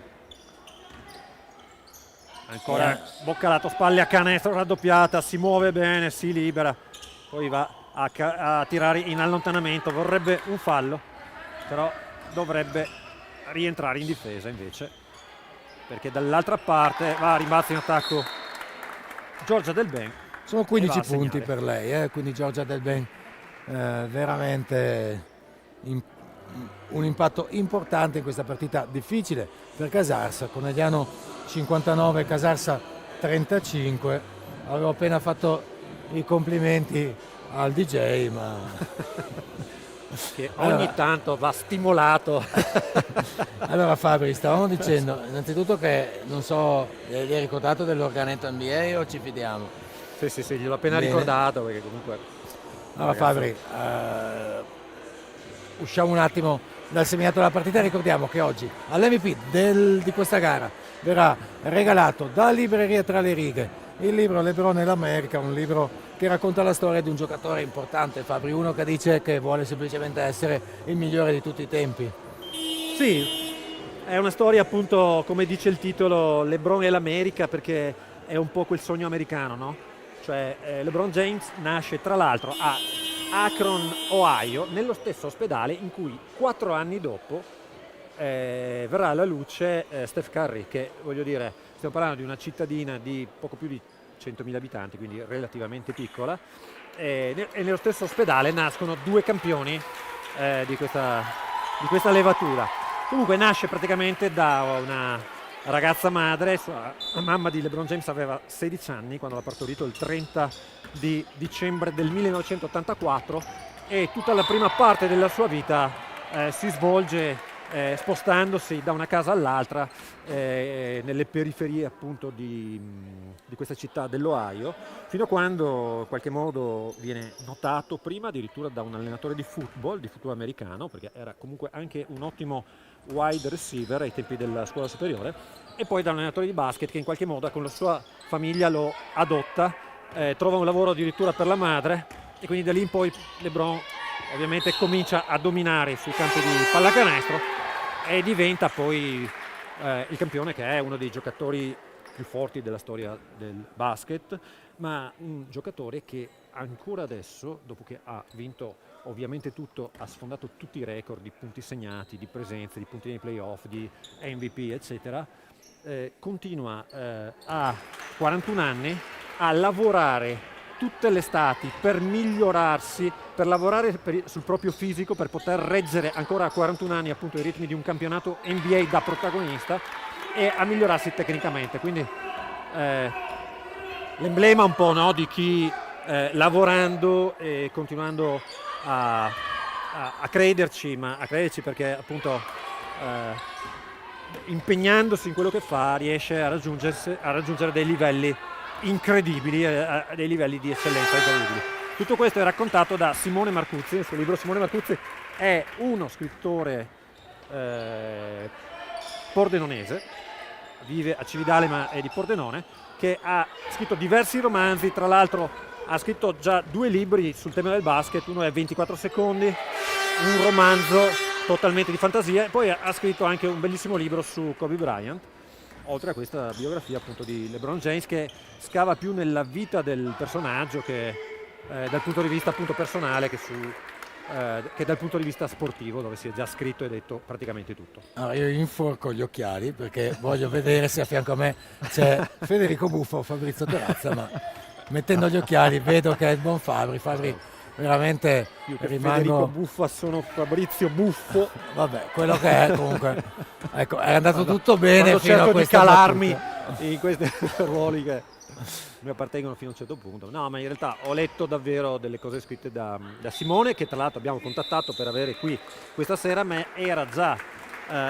[SPEAKER 1] Ancora Boccalato, spalle a canestro, raddoppiata, si muove bene, si libera, poi va a tirare in allontanamento, vorrebbe un fallo, però dovrebbe rientrare in difesa invece, perché dall'altra parte va a rimbalzo in attacco Giorgia Del Ben.
[SPEAKER 2] Sono 15 punti per lei, quindi Giorgia Del Ben veramente un impatto importante in questa partita difficile per Casarsa. Conegliano 59, Casarsa 35. Avevo appena fatto i complimenti al DJ, ma
[SPEAKER 1] che ogni tanto va stimolato.
[SPEAKER 2] Allora Fabri, stavamo dicendo innanzitutto che non so, gli hai ricordato dell'organetto NBA o ci fidiamo?
[SPEAKER 1] Sì, gliel'ho appena ricordato, perché comunque...
[SPEAKER 2] Allora Fabri, usciamo un attimo dal seminato della partita. Ricordiamo che oggi all'MVP di questa gara verrà regalato da Libreria Tra le Righe il libro LeBron e l'America, un libro che racconta la storia di un giocatore importante, Fabri, uno che dice che vuole semplicemente essere il migliore di tutti i tempi.
[SPEAKER 1] Sì, è una storia appunto, come dice il titolo, LeBron e l'America, perché è un po' quel sogno americano, no? Cioè LeBron James nasce tra l'altro a Akron, Ohio, nello stesso ospedale in cui 4 anni dopo verrà alla luce Steph Curry, che voglio dire, stiamo parlando di una cittadina di poco più di 100.000 abitanti, quindi relativamente piccola, e nello stesso ospedale nascono 2 campioni di questa levatura. Comunque nasce praticamente da una ragazza madre, la mamma di LeBron James aveva 16 anni quando l'ha partorito il 30 di dicembre del 1984, e tutta la prima parte della sua vita si svolge spostandosi da una casa all'altra nelle periferie appunto di questa città dell'Ohio, fino a quando in qualche modo viene notato prima addirittura da un allenatore di football americano, perché era comunque anche un ottimo wide receiver ai tempi della scuola superiore e poi da un allenatore di basket che in qualche modo con la sua famiglia lo adotta, trova un lavoro addirittura per la madre e quindi da lì in poi LeBron ovviamente comincia a dominare sui campi di pallacanestro e diventa poi il campione, che è uno dei giocatori più forti della storia del basket, ma un giocatore che ancora adesso, dopo che ha vinto ovviamente tutto, ha sfondato tutti i record di punti segnati, di presenze, di punti nei playoff, di MVP eccetera, continua a 41 anni a lavorare tutte le estati per migliorarsi, per lavorare sul proprio fisico, per poter reggere ancora a 41 anni appunto i ritmi di un campionato NBA da protagonista e a migliorarsi tecnicamente. Quindi l'emblema un po', no, di chi lavorando e continuando a crederci, ma a crederci perché appunto impegnandosi in quello che fa riesce a raggiungere dei livelli incredibili, a dei livelli di eccellenza incredibili. Tutto questo è raccontato da Simone Marcuzzi nel suo libro. Simone Marcuzzi è uno scrittore pordenonese, vive a Cividale ma è di Pordenone, che ha scritto diversi romanzi, tra l'altro ha scritto già 2 libri sul tema del basket, uno è 24 secondi, un romanzo totalmente di fantasia, e poi ha scritto anche un bellissimo libro su Kobe Bryant, oltre a questa biografia appunto di LeBron James che scava più nella vita del personaggio che dal punto di vista appunto personale che dal punto di vista sportivo, dove si è già scritto e detto praticamente tutto.
[SPEAKER 2] Allora io inforco gli occhiali perché voglio vedere se a fianco a me c'è Federico Buffo o Fabrizio Terrazza, ma mettendo gli occhiali vedo che è il buon Fabri veramente
[SPEAKER 1] Federico
[SPEAKER 2] rimango...
[SPEAKER 1] Buffa, sono Fabrizio Buffo.
[SPEAKER 2] Vabbè, quello che è comunque, ecco, è andato tutto bene
[SPEAKER 1] Quando
[SPEAKER 2] fino a
[SPEAKER 1] cerco di
[SPEAKER 2] questa
[SPEAKER 1] calarmi
[SPEAKER 2] battuta.
[SPEAKER 1] in questi ruoli che mi appartengono fino a un certo punto. No, ma in realtà ho letto davvero delle cose scritte da Simone, che tra l'altro abbiamo contattato per avere qui questa sera, ma era già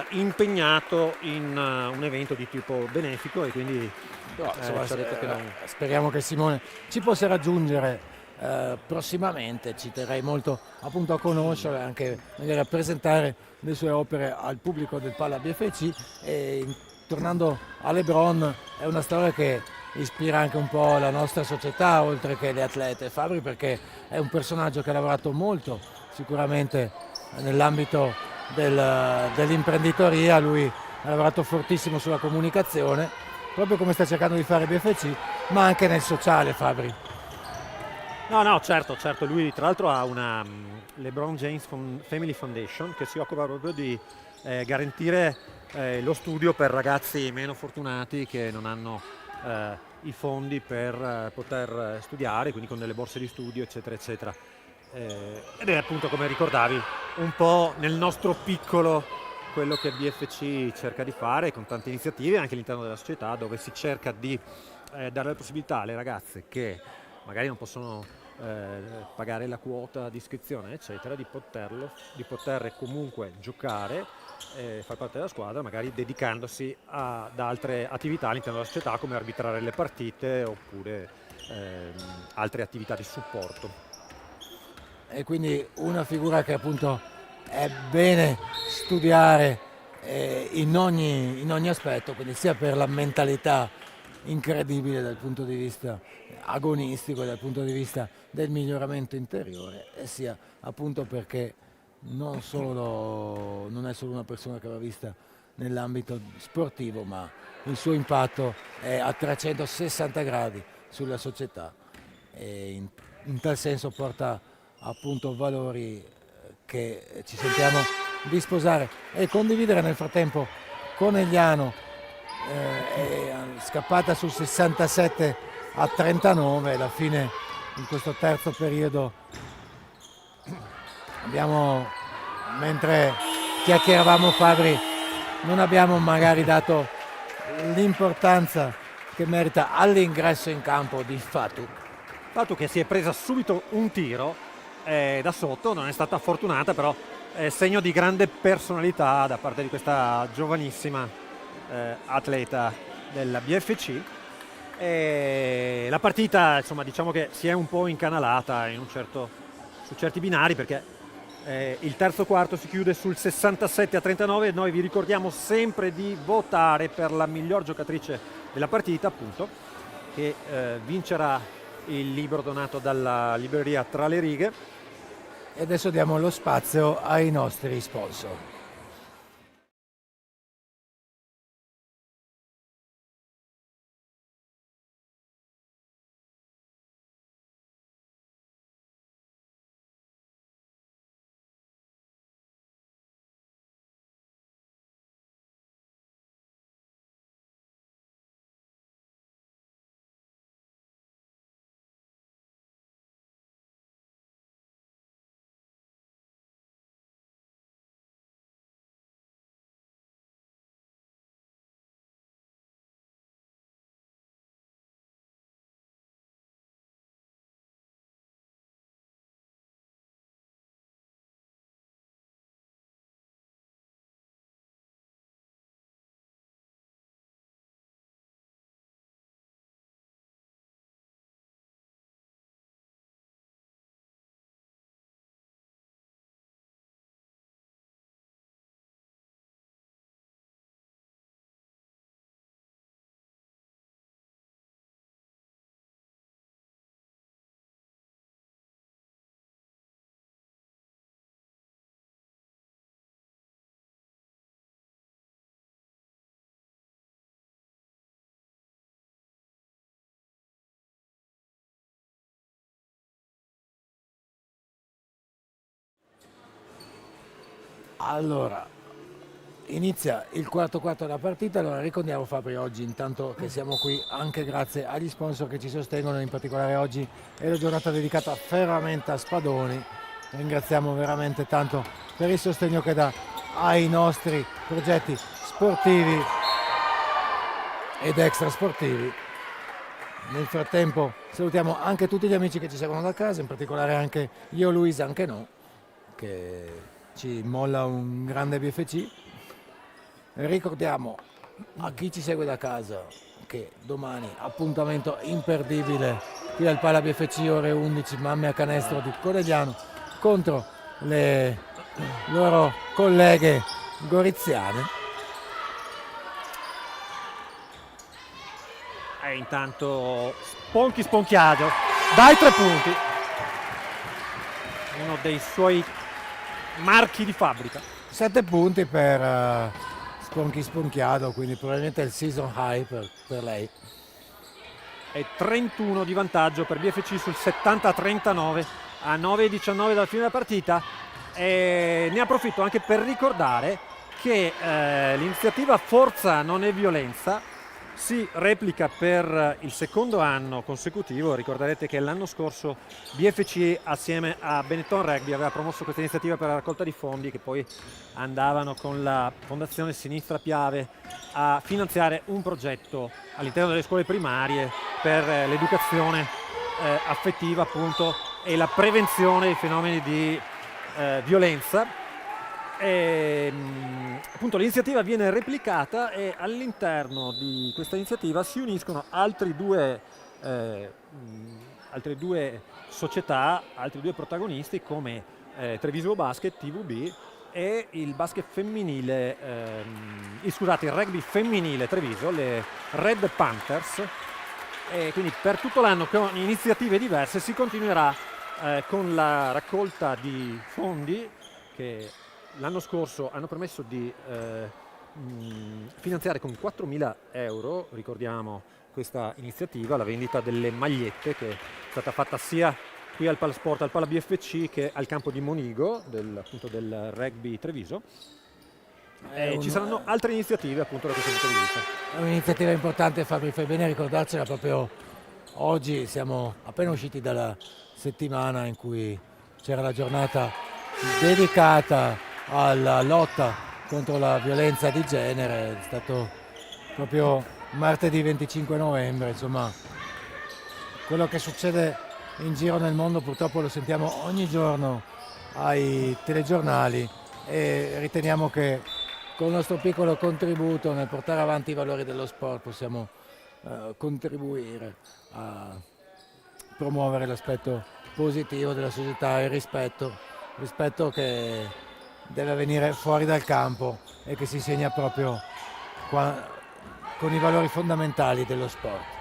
[SPEAKER 1] impegnato in un evento di tipo benefico e quindi
[SPEAKER 2] Però, insomma,
[SPEAKER 1] ci ha detto che non...
[SPEAKER 2] speriamo che Simone ci possa raggiungere prossimamente. Ci terrei molto appunto a conoscere, anche magari a presentare le sue opere al pubblico del Palla BFC. E tornando a LeBron, è una storia che ispira anche un po' la nostra società oltre che le atlete, Fabri, perché è un personaggio che ha lavorato molto sicuramente nell'ambito dell'imprenditoria. Lui ha lavorato fortissimo sulla comunicazione, proprio come sta cercando di fare BFC, ma anche nel sociale, Fabri.
[SPEAKER 1] No, certo, lui tra l'altro ha una LeBron James Family Foundation che si occupa proprio di garantire lo studio per ragazzi meno fortunati che non hanno i fondi per poter studiare, quindi con delle borse di studio eccetera eccetera. Ed è appunto, come ricordavi, un po' nel nostro piccolo quello che BFC cerca di fare, con tante iniziative anche all'interno della società, dove si cerca di dare la possibilità alle ragazze che magari non possono pagare la quota di iscrizione eccetera, di poter comunque giocare, far parte della squadra, magari dedicandosi ad altre attività all'interno della società come arbitrare le partite oppure altre attività di supporto.
[SPEAKER 2] E quindi una figura che appunto è bene studiare in ogni aspetto, quindi sia per la mentalità incredibile dal punto di vista agonistico, dal punto di vista del miglioramento interiore, e sia appunto perché non è solo una persona che va vista nell'ambito sportivo, ma il suo impatto è a 360 gradi sulla società e in tal senso porta appunto valori che ci sentiamo di sposare e condividere. Nel frattempo Conegliano è scappata sul 67-39, alla fine in questo terzo periodo mentre chiacchieravamo, Fabri, non abbiamo magari dato l'importanza che merita all'ingresso in campo di Fatou
[SPEAKER 1] che si è presa subito un tiro da sotto, non è stata fortunata, però è segno di grande personalità da parte di questa giovanissima atleta della BFC. E la partita, insomma, diciamo che si è un po' incanalata su certi binari, perché Il terzo quarto si chiude sul 67-39. Noi vi ricordiamo sempre di votare per la miglior giocatrice della partita, appunto, che vincerà il libro donato dalla libreria Tra le Righe.
[SPEAKER 2] E adesso diamo lo spazio ai nostri sponsor. Allora, inizia il quarto della partita. Allora ricordiamo, Fabio, oggi intanto che siamo qui anche grazie agli sponsor che ci sostengono, in particolare oggi è la giornata dedicata a Ferramenta Spadoni. Ringraziamo veramente tanto per il sostegno che dà ai nostri progetti sportivi ed extrasportivi. Nel frattempo salutiamo anche tutti gli amici che ci seguono da casa, in particolare anche io, Luisa, anche no, che ci molla un grande BFC. Ricordiamo a chi ci segue da casa che domani appuntamento imperdibile qui al Pala BFC, ore 11, Mamme a Canestro di Conegliano contro le loro colleghe goriziane.
[SPEAKER 1] E intanto Sponchiato dai 3 punti, uno dei suoi marchi di fabbrica.
[SPEAKER 2] 7 punti per Sponchiato, quindi probabilmente il season high per lei.
[SPEAKER 1] E 31 di vantaggio per BFC sul 70-39 a 9-19 dalla fine della partita. E ne approfitto anche per ricordare che l'iniziativa Forza non è violenza si replica per il secondo anno consecutivo. Ricorderete che l'anno scorso BFC assieme a Benetton Rugby aveva promosso questa iniziativa per la raccolta di fondi che poi andavano con la Fondazione Sinistra Piave a finanziare un progetto all'interno delle scuole primarie per l'educazione affettiva, appunto, e la prevenzione dei fenomeni di violenza. Appunto l'iniziativa viene replicata e all'interno di questa iniziativa si uniscono altre due società, altri due protagonisti come Treviso Basket, TVB, e il basket femminile, il rugby femminile Treviso, le Red Panthers. E quindi per tutto l'anno con iniziative diverse si continuerà con la raccolta di fondi che l'anno scorso hanno permesso di finanziare con 4.000 euro, ricordiamo questa iniziativa, la vendita delle magliette che è stata fatta sia qui al Palasport, al Pala BFC, che al campo di Monigo, appunto del rugby Treviso. Ci saranno altre iniziative appunto da questo punto di vista.
[SPEAKER 2] È un'iniziativa importante, Fabio, fai bene a ricordarcela proprio oggi. Siamo appena usciti dalla settimana in cui c'era la giornata dedicata alla lotta contro la violenza di genere. È stato proprio martedì 25 novembre, insomma quello che succede in giro nel mondo purtroppo lo sentiamo ogni giorno ai telegiornali e riteniamo che con il nostro piccolo contributo nel portare avanti i valori dello sport possiamo contribuire a promuovere l'aspetto positivo della società, il rispetto rispetto che deve venire fuori dal campo e che si segna proprio con i valori fondamentali dello sport.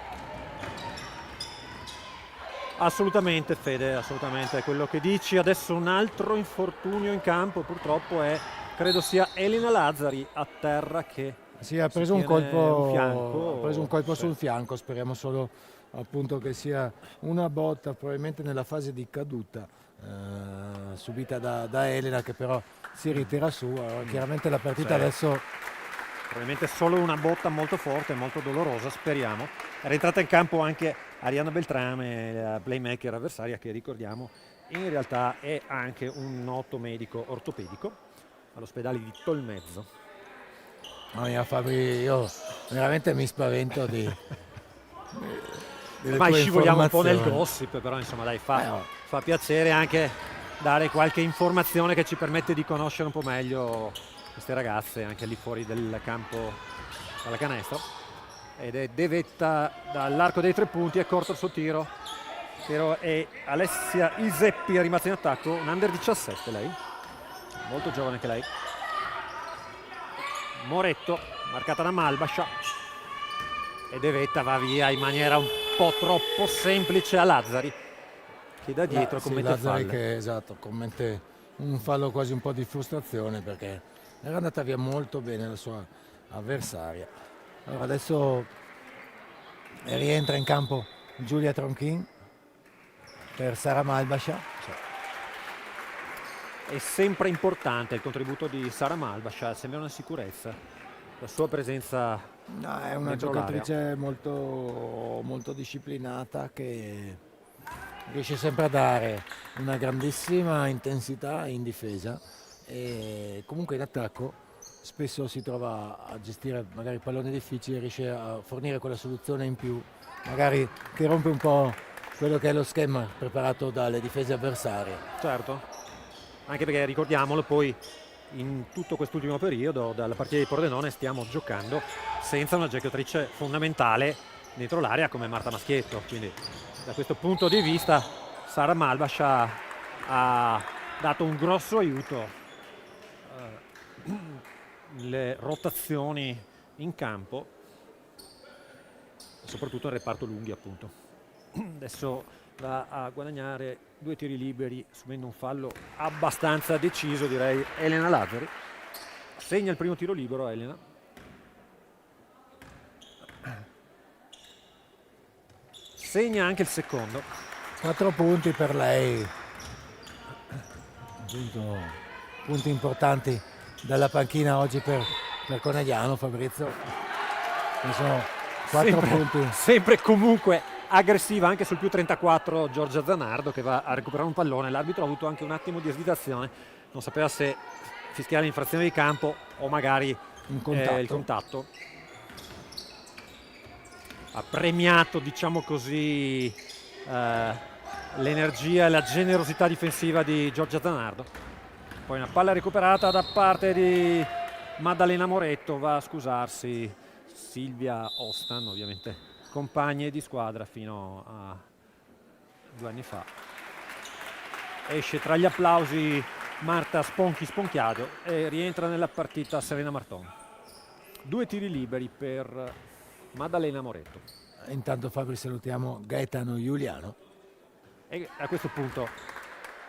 [SPEAKER 1] Assolutamente Fede, assolutamente quello che dici. Adesso un altro infortunio in campo, purtroppo credo sia Elena Lazzari a terra che
[SPEAKER 2] Sì, ha preso
[SPEAKER 1] si
[SPEAKER 2] un
[SPEAKER 1] tiene
[SPEAKER 2] colpo,
[SPEAKER 1] fianco.
[SPEAKER 2] ha preso un colpo
[SPEAKER 1] Sì.
[SPEAKER 2] sul fianco, speriamo solo appunto che sia una botta, probabilmente nella fase di caduta subita da Elena, che però si ritira su. Chiaramente la partita
[SPEAKER 1] Sì.
[SPEAKER 2] adesso
[SPEAKER 1] Probabilmente solo una botta molto forte, molto dolorosa, speriamo. Era entrata in campo anche Arianna Beltrame, la playmaker avversaria, che ricordiamo in realtà è anche un noto medico ortopedico all'ospedale di Tolmezzo.
[SPEAKER 2] mamma mia, Fabri, io veramente mi spavento delle
[SPEAKER 1] Ma
[SPEAKER 2] tue
[SPEAKER 1] scivoliamo un po' nel
[SPEAKER 2] informazioni.
[SPEAKER 1] gossip, però insomma dai, fa
[SPEAKER 2] No.
[SPEAKER 1] piacere anche dare qualche informazione che ci permette di conoscere un po' meglio queste ragazze anche lì fuori del campo pallacanestro. Ed è De Vetta dall'arco dei 3 punti, è corto il suo tiro, però è Alessia Iseppi è rimasta in attacco, un under 17 lei, molto giovane anche lei. Moretto, marcata da Malbascia, e De Vetta va via in maniera un po' troppo semplice a Lazzari, che da dietro
[SPEAKER 2] Sì,
[SPEAKER 1] commette il
[SPEAKER 2] Lazzari
[SPEAKER 1] fallo.
[SPEAKER 2] che esatto, commette un fallo, quasi un po' di frustrazione, perché era andata via molto bene la sua avversaria. Allora adesso rientra in campo Giulia Tronchin per Sara Malbascia.
[SPEAKER 1] È sempre importante il contributo di Sara Malbascia, sembra una sicurezza la sua presenza.
[SPEAKER 2] No, è una
[SPEAKER 1] dentro
[SPEAKER 2] giocatrice molto, molto disciplinata, che riesce sempre a dare una grandissima intensità in difesa, e comunque in attacco spesso si trova a gestire magari palloni difficili e riesce a fornire quella soluzione in più, magari che rompe un po' quello che è lo schema preparato dalle difese avversarie.
[SPEAKER 1] Certo, anche perché ricordiamolo, poi in tutto quest'ultimo periodo dalla partita di Pordenone stiamo giocando senza una giocatrice fondamentale dentro l'area come Marta Maschietto, quindi da questo punto di vista Sara Malbascia ha dato un grosso aiuto nelle rotazioni in campo, soprattutto nel reparto lunghi appunto. Adesso va a guadagnare 2 tiri liberi subendo un fallo abbastanza deciso, direi, Elena Lazzari. Segna il primo tiro libero Elena. Segna anche il secondo.
[SPEAKER 2] 4 punti per lei, appunto, punti importanti dalla panchina oggi per Conegliano. Fabrizio, ci sono 4 punti.
[SPEAKER 1] Sempre comunque aggressiva anche sul più 34 Giorgia Zanardo, che va a recuperare un pallone. L'arbitro ha avuto anche un attimo di esitazione, non sapeva se fischiare l'infrazione di campo o magari
[SPEAKER 2] Un contatto.
[SPEAKER 1] il contatto. Ha premiato, diciamo così, l'energia e la generosità difensiva di Giorgia Zanardo. Poi una palla recuperata da parte di Maddalena Moretto, va a scusarsi Silvia Ostan, ovviamente compagne di squadra fino a 2 anni fa. Esce tra gli applausi Marta Sponchiado e rientra nella partita Serena Marton. 2 tiri liberi per Maddalena Moretto.
[SPEAKER 2] Intanto Fabri, salutiamo Gaetano Giuliano.
[SPEAKER 1] E a questo punto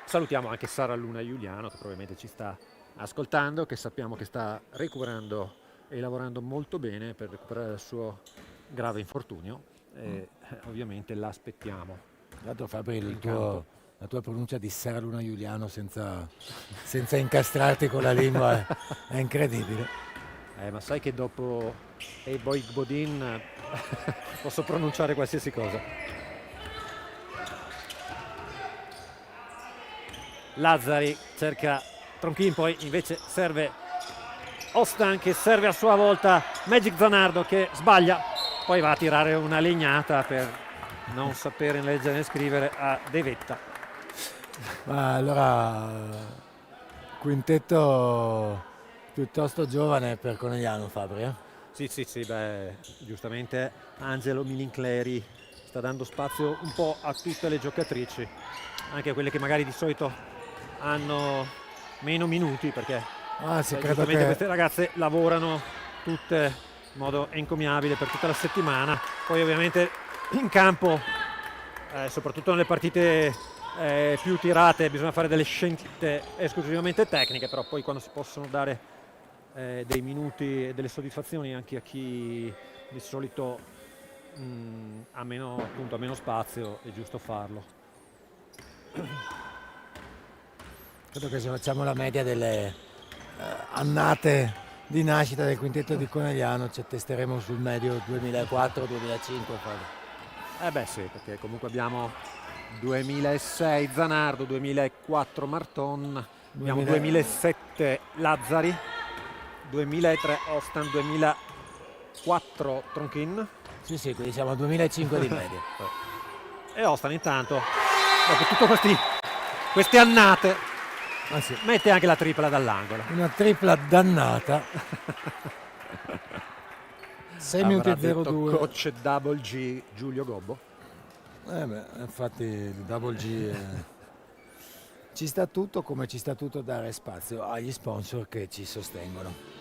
[SPEAKER 1] salutiamo anche Sara Luna Giuliano, che probabilmente ci sta ascoltando, che sappiamo che sta recuperando e lavorando molto bene per recuperare il suo grave infortunio, e ovviamente l'aspettiamo.
[SPEAKER 2] Tra l'altro Fabri,
[SPEAKER 1] In campo.
[SPEAKER 2] la tua pronuncia di Sara Luna Giuliano senza incastrarti con la lingua è incredibile.
[SPEAKER 1] Ma sai che dopo Boy Bodin posso pronunciare qualsiasi cosa. Lazzari cerca Tronchin, poi invece serve Ostan, che serve a sua volta Magic Zanardo, che sbaglia, poi va a tirare una legnata per non sapere né leggere né scrivere a De Vetta.
[SPEAKER 2] Ma allora, quintetto piuttosto giovane per Conegliano, Fabri, eh?
[SPEAKER 1] Sì, beh, giustamente Angelo Milincleri sta dando spazio un po' a tutte le giocatrici, anche a quelle che magari di solito hanno meno minuti perché
[SPEAKER 2] Sì, credo
[SPEAKER 1] giustamente
[SPEAKER 2] che
[SPEAKER 1] queste ragazze lavorano tutte in modo encomiabile per tutta la settimana. Poi ovviamente in campo, soprattutto nelle partite più tirate, bisogna fare delle scelte esclusivamente tecniche, però poi quando si possono dare dei minuti e delle soddisfazioni anche a chi di solito ha meno spazio, è giusto farlo.
[SPEAKER 2] credo che se facciamo la media delle annate di nascita del quintetto di Conegliano ci attesteremo sul medio 2004-2005.
[SPEAKER 1] Beh sì, perché comunque abbiamo 2006 Zanardo, 2004 Marton, abbiamo 2007 Lazzari, 2003 Ostan, 2004 Tronchin
[SPEAKER 2] Sì, quindi siamo a 2005 di media.
[SPEAKER 1] e Ostan intanto, dopo tutte queste annate,
[SPEAKER 2] Sì,
[SPEAKER 1] mette anche la tripla dall'angolo.
[SPEAKER 2] una tripla dannata. 6 minuti e
[SPEAKER 1] Avrà detto
[SPEAKER 2] 02.
[SPEAKER 1] coach Double G Giulio Gobbo.
[SPEAKER 2] Infatti il Double G ci sta tutto, come ci sta tutto dare spazio agli sponsor che ci sostengono.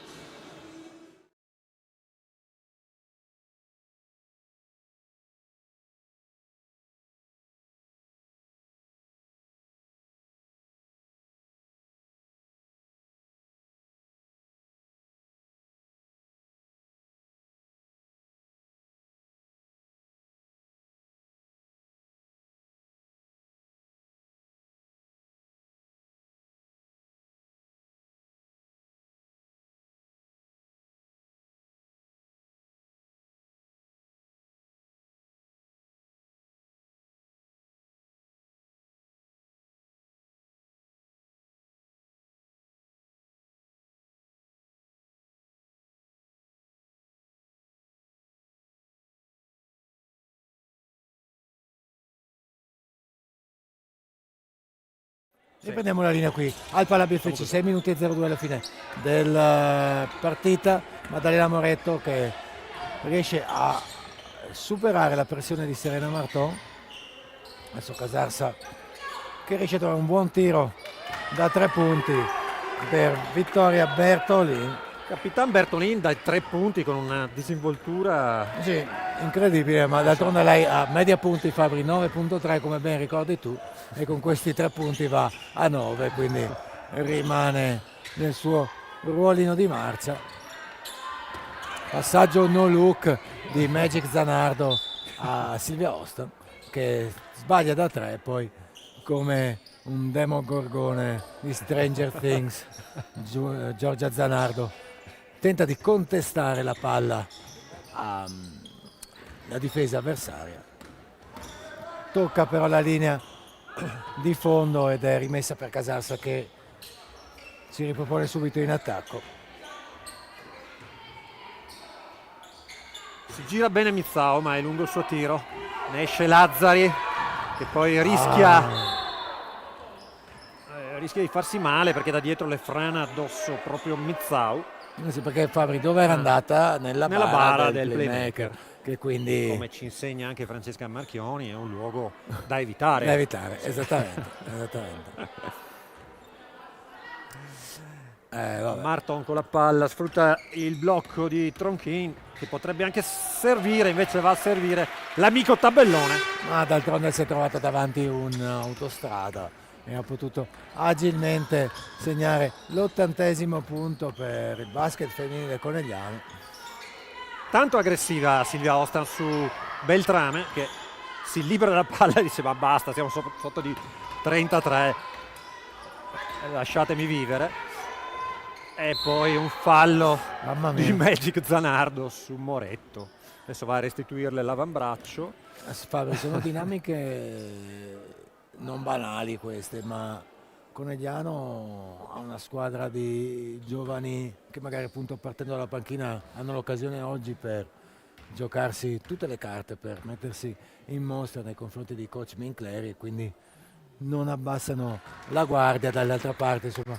[SPEAKER 2] Riprendiamo la linea qui al PalaBFC, 6 minuti e 02 alla fine della partita. Maddalena Moretto che riesce a superare la pressione di Serena Marton. Adesso Casarsa che riesce a trovare un buon tiro da 3 punti per Vittoria Bertolin.
[SPEAKER 1] Capitan Bertolin dai 3 punti con una disinvoltura.
[SPEAKER 2] Sì, incredibile, ma d'altronde lei ha media punti Fabri 9.3 come ben ricordi tu, e con questi 3 punti va a 9, quindi rimane nel suo ruolino di marcia. Passaggio no look di Magic Zanardo a Silvia Ostan che sbaglia da 3, poi come un demogorgone di Stranger Things Giorgia Zanardo tenta di contestare la palla alla difesa avversaria. Tocca però la linea di fondo ed è rimessa per Casarsa che si ripropone subito in attacco.
[SPEAKER 1] Si gira bene Mizzao, ma è lungo il suo tiro. Ne esce Lazzari che poi rischia di farsi male perché da dietro le frana addosso proprio Mizzao.
[SPEAKER 2] Sì, perché Fabri dove era andata? Nella bara del playmaker, che quindi
[SPEAKER 1] come ci insegna anche Francesca Marchioni, è un luogo da evitare.
[SPEAKER 2] da evitare, esattamente. Vabbè.
[SPEAKER 1] Marton con la palla sfrutta il blocco di Tronchin che potrebbe anche servire, invece va a servire l'amico Tabellone.
[SPEAKER 2] Ma d'altronde si è trovata davanti un'autostrada e ha potuto agilmente segnare l'80° punto per il basket femminile conegliano.
[SPEAKER 1] Tanto aggressiva Silvia Ostan su Beltrame che si libera dalla palla e dice ma basta, siamo sotto di 33, lasciatemi vivere. E poi un fallo di Magic Zanardo su Moretto. Adesso va a restituirle l'avambraccio.
[SPEAKER 2] Fabio, sono dinamiche non banali queste, ma Conegliano ha una squadra di giovani che magari appunto partendo dalla panchina hanno l'occasione oggi per giocarsi tutte le carte, per mettersi in mostra nei confronti di coach Mincleri, e quindi non abbassano la guardia. Dall'altra parte insomma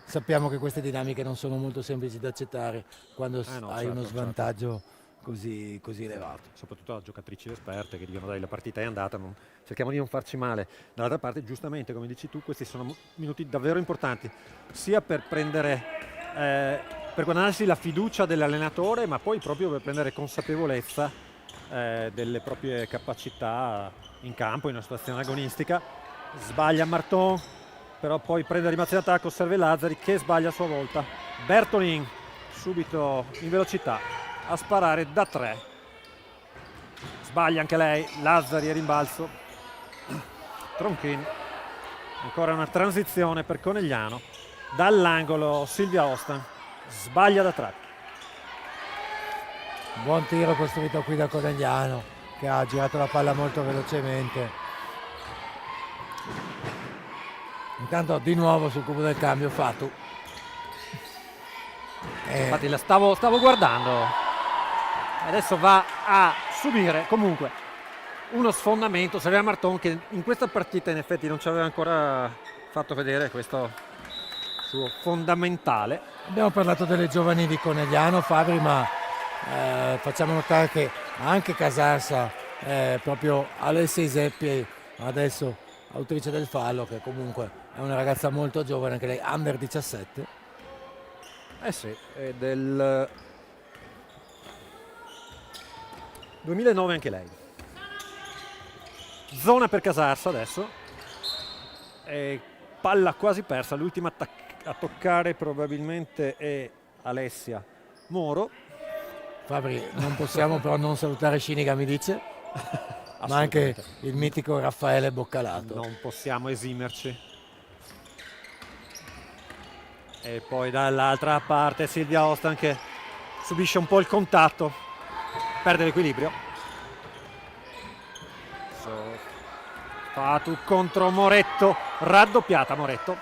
[SPEAKER 2] sappiamo che queste dinamiche non sono molto semplici da accettare quando hai uno svantaggio così elevato.
[SPEAKER 1] Soprattutto a giocatrici esperte che dicono dai la partita è andata, cerchiamo di non farci male. Dall'altra parte giustamente come dici tu questi sono minuti davvero importanti sia per prendere per guadagnarsi la fiducia dell'allenatore ma poi proprio per prendere consapevolezza delle proprie capacità in campo in una situazione agonistica. Sbaglia Marton, però poi prende rimazzi d'attacco, serve Lazzari che sbaglia a sua volta. Bertolin subito in velocità a sparare da 3, sbaglia anche lei, Lazzari e rimbalzo. Tronchin, ancora una transizione per Conegliano, dall'angolo Silvia Ostan, sbaglia da 3.
[SPEAKER 2] Buon tiro costruito qui da Conegliano che ha girato la palla molto velocemente. Intanto di nuovo sul cubo del cambio Fatu.
[SPEAKER 1] Infatti la stavo guardando, adesso va a subire comunque uno sfondamento. Serve a Marton che in questa partita in effetti non ci aveva ancora fatto vedere questo suo fondamentale.
[SPEAKER 2] Abbiamo parlato delle giovani di Conegliano, Fabri, ma facciamo notare che anche Casarsa, proprio Alessia Iseppi, adesso autrice del fallo, che comunque è una ragazza molto giovane, anche lei under 17.
[SPEAKER 1] Eh sì, è del 2009 anche lei. Zona per Casarsa adesso. E palla quasi persa, l'ultima a toccare probabilmente è Alessia Moro.
[SPEAKER 2] Fabri, non possiamo però non salutare Sciniga, mi dice, ma anche il mitico Raffaele Boccalato.
[SPEAKER 1] Non possiamo esimerci. E poi dall'altra parte Silvia Ostan che subisce un po' il contatto, perde l'equilibrio. Fatu contro Moretto, raddoppiata Moretto.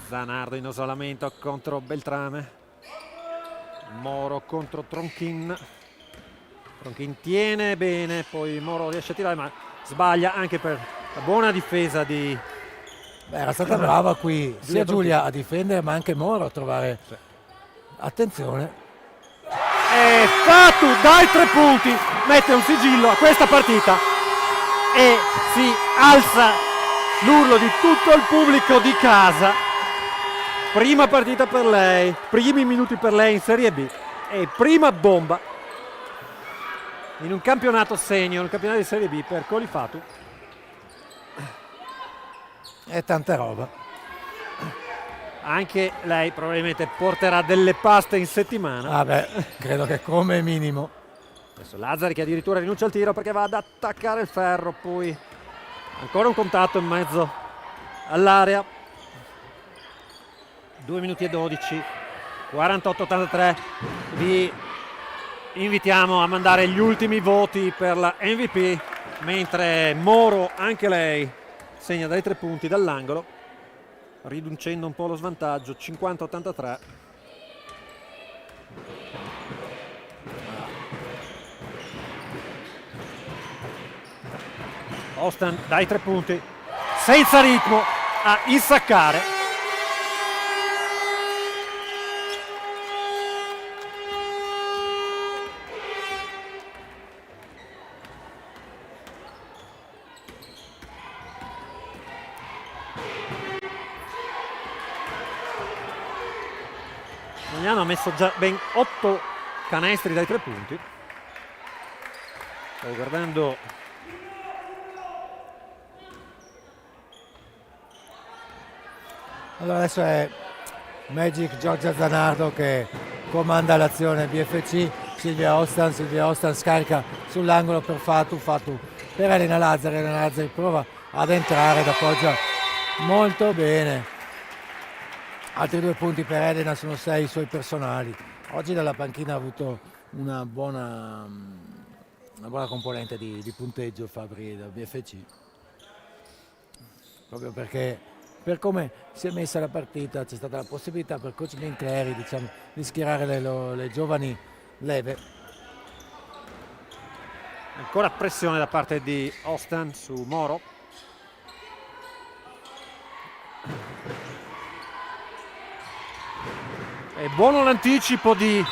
[SPEAKER 1] Zanardo in isolamento contro Beltrame. Moro contro Tronchin. Tronchin tiene bene, poi Moro riesce a tirare ma sbaglia anche per la buona difesa di...
[SPEAKER 2] Beh, era stata brava qui sia Giulia a difendere ma anche Moro a trovare...
[SPEAKER 1] Sì.
[SPEAKER 2] Attenzione.
[SPEAKER 1] E Fatu dai 3 punti mette un sigillo a questa partita e si alza l'urlo di tutto il pubblico di casa. Prima partita per lei, primi minuti per lei in Serie B e prima bomba in un campionato senior, un campionato di Serie B per Coli Fatu.
[SPEAKER 2] È tanta roba.
[SPEAKER 1] Anche lei probabilmente porterà delle paste in settimana.
[SPEAKER 2] Vabbè, credo che come minimo.
[SPEAKER 1] Adesso Lazzari che addirittura rinuncia al tiro perché va ad attaccare il ferro, poi ancora un contatto in mezzo all'area. 2 minuti e 12, 48-83. Vi invitiamo a mandare gli ultimi voti per la MVP, mentre Moro, anche lei, segna dai 3 punti dall'angolo, riducendo un po' lo svantaggio, 50-83. Ostan dai 3 punti, senza ritmo, a insaccare. Conegliano ha messo già ben 8 canestri dai 3 punti. Stavo guardando
[SPEAKER 2] Allora adesso è Magic Giorgia Zanardo che comanda l'azione BFC. Silvia Ostan scarica sull'angolo per Fatu per Elena Lazzari prova ad entrare ed appoggia molto bene. Altri 2 punti per Elena, sono 6 i suoi personali. Oggi dalla panchina ha avuto una buona componente di punteggio Fabri da BFC, proprio perché per come si è messa la partita c'è stata la possibilità per coach Vincleri, diciamo, di schierare le giovani leve.
[SPEAKER 1] ancora pressione da parte di Ostan su Moro. E buono l'anticipo di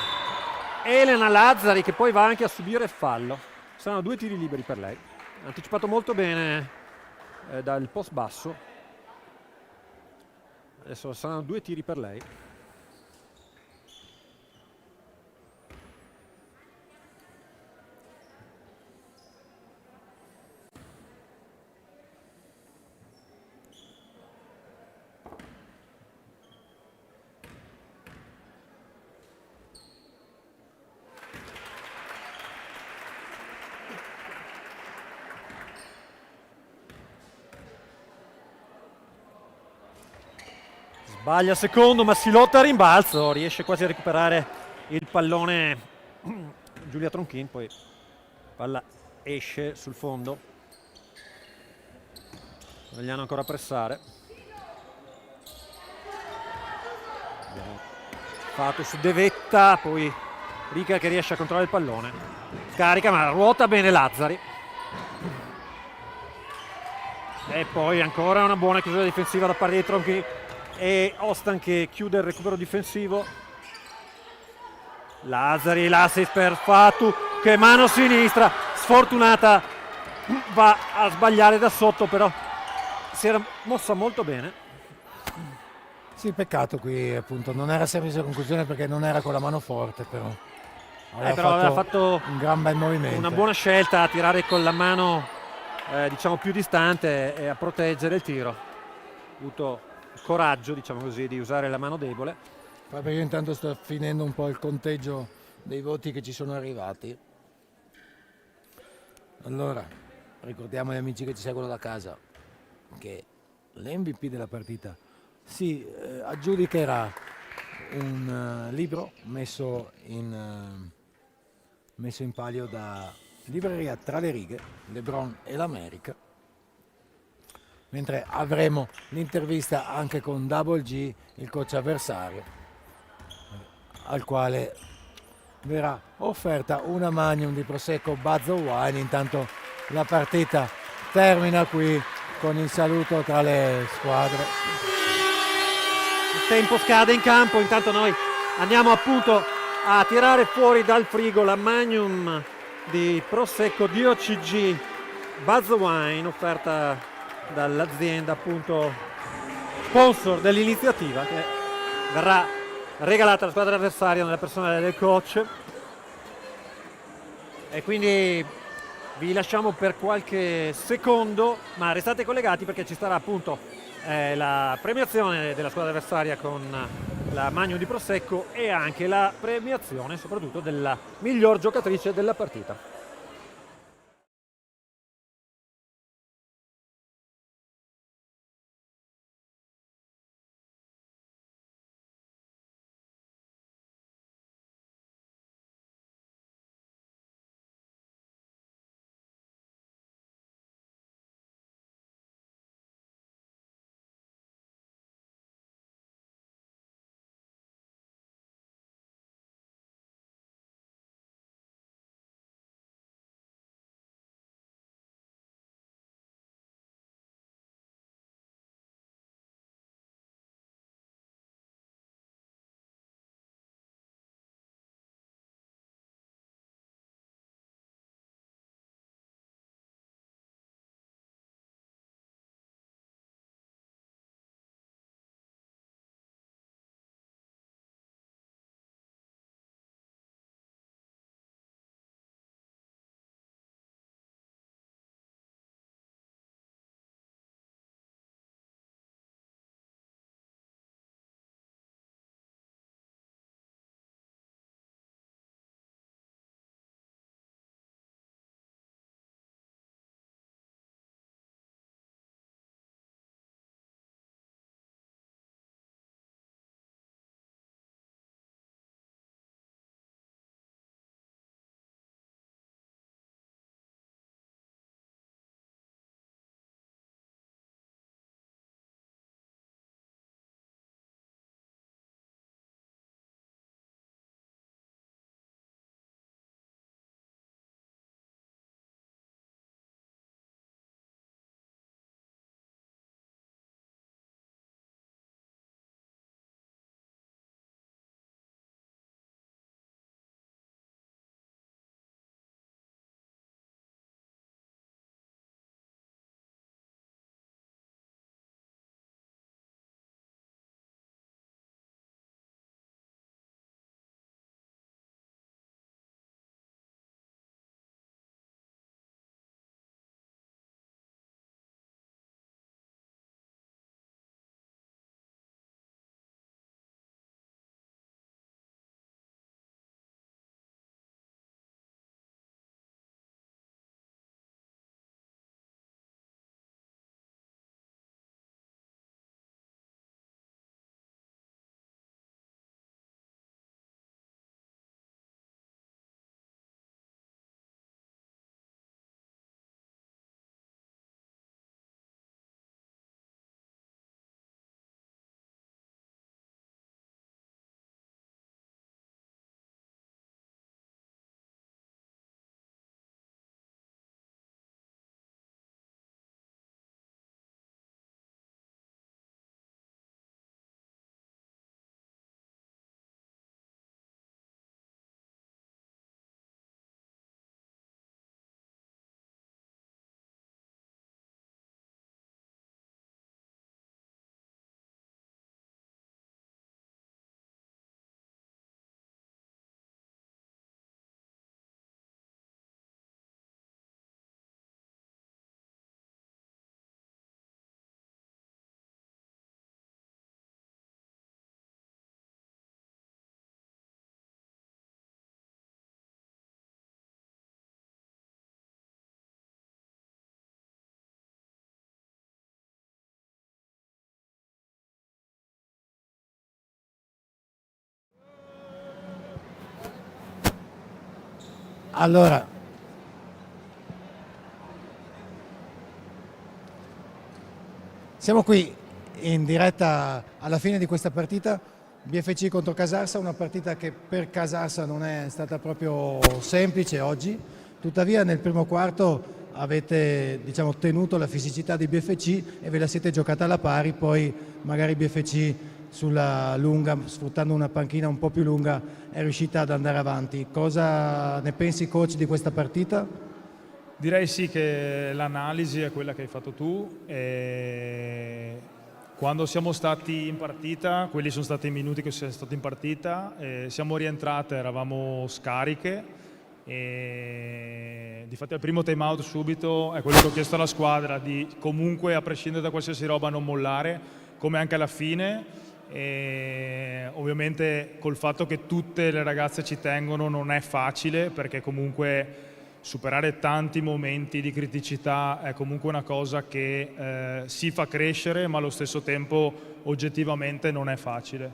[SPEAKER 1] Elena Lazzari, che poi va anche a subire fallo. Saranno 2 tiri liberi per lei. Ha anticipato molto bene dal post basso. Adesso saranno 2 tiri per lei. Sbaglia secondo, ma si lotta a rimbalzo, riesce quasi a recuperare il pallone Giulia Tronchin, poi palla esce sul fondo. Vogliano ancora pressare. Abbiamo fatto su Devetta, poi Rica che riesce a controllare il pallone. Scarica, ma ruota bene Lazzari. E poi ancora una buona chiusura difensiva da parte di Tronchin. E Ostan che chiude il recupero difensivo. Lazzari, l'assist per Fatu, che mano sinistra, sfortunata, va a sbagliare da sotto, però si era mossa molto bene.
[SPEAKER 2] Sì, peccato qui appunto, non era semplice conclusione perché non era con la mano forte, però
[SPEAKER 1] Aveva fatto
[SPEAKER 2] un gran bel movimento.
[SPEAKER 1] una buona scelta a tirare con la mano diciamo più distante e a proteggere il tiro. Ha avuto il coraggio, diciamo così, di usare la mano debole.
[SPEAKER 2] Poi perché io intanto sto finendo un po' il conteggio dei voti che ci sono arrivati. Allora, ricordiamo agli amici che ci seguono da casa che l'MVP della partita si aggiudicherà un libro messo in palio da libreria Tra le righe, LeBron e l'America, mentre avremo l'intervista anche con Double G, il coach avversario, al quale verrà offerta una magnum di Prosecco Buzz Wine. Intanto la partita termina qui con il saluto tra le squadre.
[SPEAKER 1] Il tempo scade in campo, intanto noi andiamo appunto a tirare fuori dal frigo la magnum di Prosecco DOCG Buzz Wine, offerta dall'azienda appunto sponsor dell'iniziativa, che verrà regalata alla squadra avversaria nella persona del coach. E quindi vi lasciamo per qualche secondo, ma restate collegati perché ci sarà appunto la premiazione della squadra avversaria con la Magnum di Prosecco e anche la premiazione soprattutto della miglior giocatrice della partita.
[SPEAKER 2] Allora, siamo qui in diretta alla fine di questa partita, BFC contro Casarsa, una partita che per Casarsa non è stata proprio semplice oggi, tuttavia nel primo quarto avete tenuto la fisicità di BFC e ve la siete giocata alla pari, poi magari BFC sulla lunga, sfruttando una panchina un po' più lunga, è riuscita ad andare avanti. Cosa ne pensi, coach, di questa partita?
[SPEAKER 8] Direi sì che l'analisi è quella che hai fatto tu. Quando siamo stati in partita, quelli sono stati i minuti che siamo stati in partita, siamo rientrate, eravamo scariche e difatti al primo time out subito è quello che ho chiesto alla squadra, di comunque a prescindere da qualsiasi roba non mollare, come anche alla fine. E ovviamente col fatto che tutte le ragazze ci tengono non è facile, perché comunque superare tanti momenti di criticità è comunque una cosa che si fa crescere, ma allo stesso tempo oggettivamente non è facile.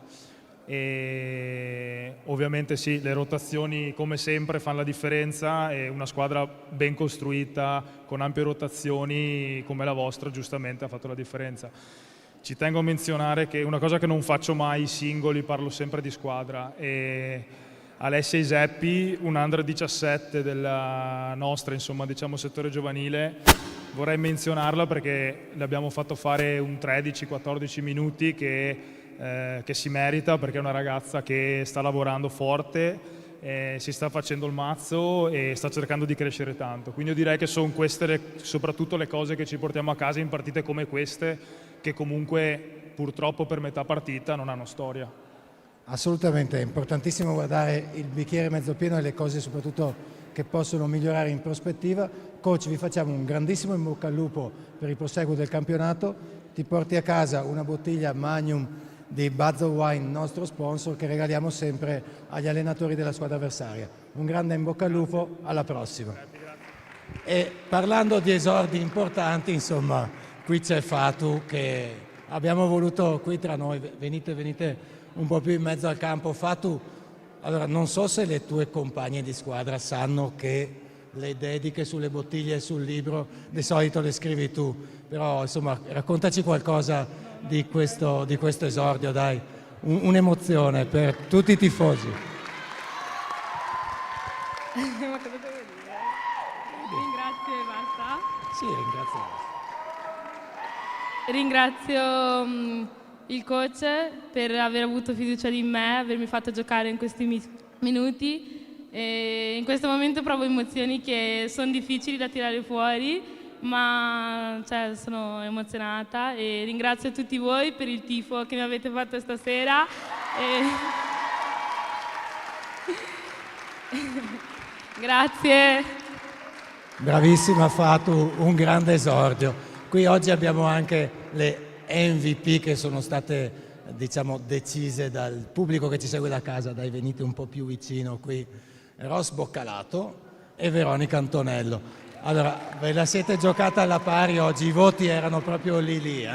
[SPEAKER 8] E ovviamente sì, le rotazioni come sempre fanno la differenza, e una squadra ben costruita con ampie rotazioni come la vostra giustamente ha fatto la differenza. Ci tengo a menzionare che una cosa che non faccio mai singoli, parlo sempre di squadra, e Alessia Iseppi, un under 17 della nostra, settore giovanile, vorrei menzionarla perché le abbiamo fatto fare un 13-14 minuti che si merita, perché è una ragazza che sta lavorando forte, si sta facendo il mazzo e sta cercando di crescere tanto. Quindi io direi che sono queste soprattutto le cose che ci portiamo a casa in partite come queste, che comunque purtroppo per metà partita non hanno storia.
[SPEAKER 2] Assolutamente, è importantissimo guardare il bicchiere mezzo pieno e le cose soprattutto che possono migliorare in prospettiva. Coach, vi facciamo un grandissimo in bocca al lupo per il proseguo del campionato, ti porti a casa una bottiglia Magnum di Buzzer Wine, nostro sponsor, che regaliamo sempre agli allenatori della squadra avversaria. Un grande in bocca al lupo, alla prossima. E parlando di esordi importanti, qui c'è Fatu, che abbiamo voluto qui tra noi, venite un po' più in mezzo al campo. Fatu, allora non so se le tue compagne di squadra sanno che le dediche sulle bottiglie e sul libro di solito le scrivi tu, però raccontaci qualcosa di questo esordio, dai, un'emozione per tutti i tifosi.
[SPEAKER 9] Ma cosa devo dire? Ringrazio e basta.
[SPEAKER 2] Sì,
[SPEAKER 9] Ringrazio il coach per aver avuto fiducia in me, avermi fatto giocare in questi minuti. E in questo momento provo emozioni che sono difficili da tirare fuori, ma sono emozionata e ringrazio tutti voi per il tifo che mi avete fatto stasera. Grazie.
[SPEAKER 2] Bravissima Fatu, un grande esordio. Qui oggi abbiamo anche le MVP che sono state decise dal pubblico che ci segue da casa. Dai, venite un po' più vicino qui. Ros Boccalato e Veronica Antonello. Allora, ve la siete giocata alla pari oggi, i voti erano proprio lì.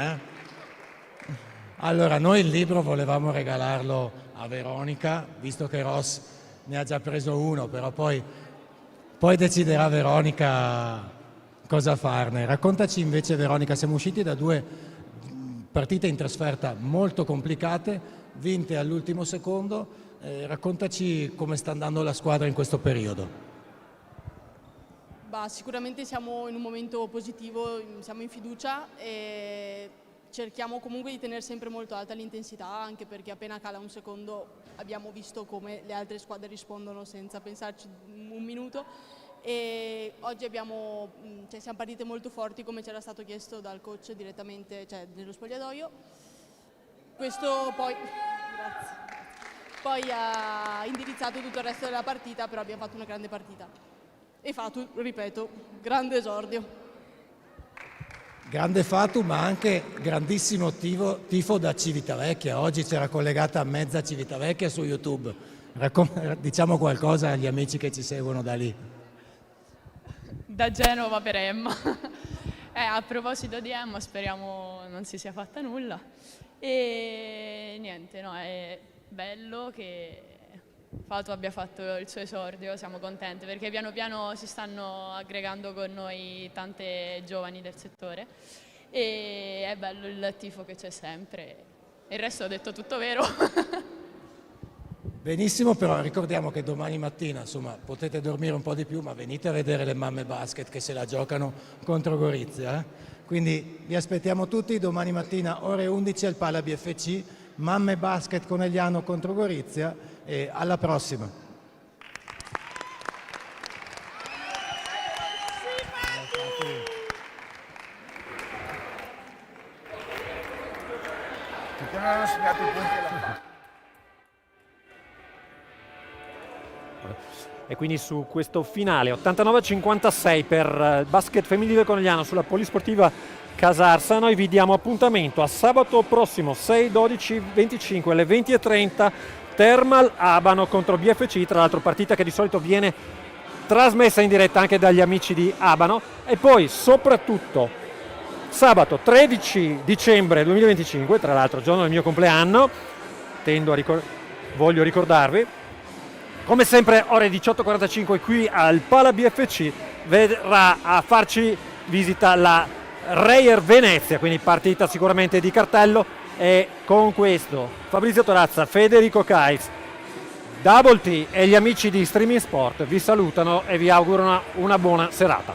[SPEAKER 2] Allora, noi il libro volevamo regalarlo a Veronica, visto che Ros ne ha già preso uno, però poi deciderà Veronica cosa farne. Raccontaci invece, Veronica, siamo usciti da 2 partite in trasferta molto complicate, vinte all'ultimo secondo. Raccontaci come sta andando la squadra in questo periodo.
[SPEAKER 10] Sicuramente siamo in un momento positivo, siamo in fiducia e cerchiamo comunque di tenere sempre molto alta l'intensità, anche perché appena cala un secondo abbiamo visto come le altre squadre rispondono senza pensarci un minuto, e oggi siamo partite molto forti come c'era stato chiesto dal coach direttamente, nello spogliatoio. Questo poi ha indirizzato tutto il resto della partita, però abbiamo fatto una grande partita. E Fatu, ripeto, grande esordio.
[SPEAKER 2] Grande Fatu, ma anche grandissimo tifo da Civitavecchia. Oggi c'era collegata mezza Civitavecchia su YouTube. Diciamo qualcosa agli amici che ci seguono da lì.
[SPEAKER 11] Da Genova per Emma. A proposito di Emma, speriamo non si sia fatta nulla. E niente, no, è bello che Fatu abbia fatto il suo esordio, siamo contenti perché piano piano si stanno aggregando con noi tante giovani del settore e è bello il tifo che c'è sempre. Il resto ho detto tutto vero.
[SPEAKER 2] Benissimo, però ricordiamo che domani mattina, insomma, potete dormire un po' di più, ma venite a vedere le mamme basket che se la giocano contro Gorizia. Quindi vi aspettiamo tutti domani mattina ore 11 al Pala BFC, mamme basket Conegliano contro Gorizia e alla prossima.
[SPEAKER 12] Tutti non hanno segnato i punti alla parte.
[SPEAKER 1] E quindi su questo finale 89-56 per il basket femminile conegliano sulla polisportiva Casarsa noi vi diamo appuntamento a sabato prossimo 6, 12, 25 alle 20:30 Thermal Abano contro BFC, tra l'altro partita che di solito viene trasmessa in diretta anche dagli amici di Abano, e poi soprattutto sabato 13 dicembre 2025, tra l'altro giorno del mio compleanno, voglio ricordarvi, come sempre ore 18:45 qui al Pala BFC verrà a farci visita la Reyer Venezia, quindi partita sicuramente di cartello. E con questo Fabrizio Torazza, Federico Kais, Double T e gli amici di Streaming Sport vi salutano e vi augurano una buona serata.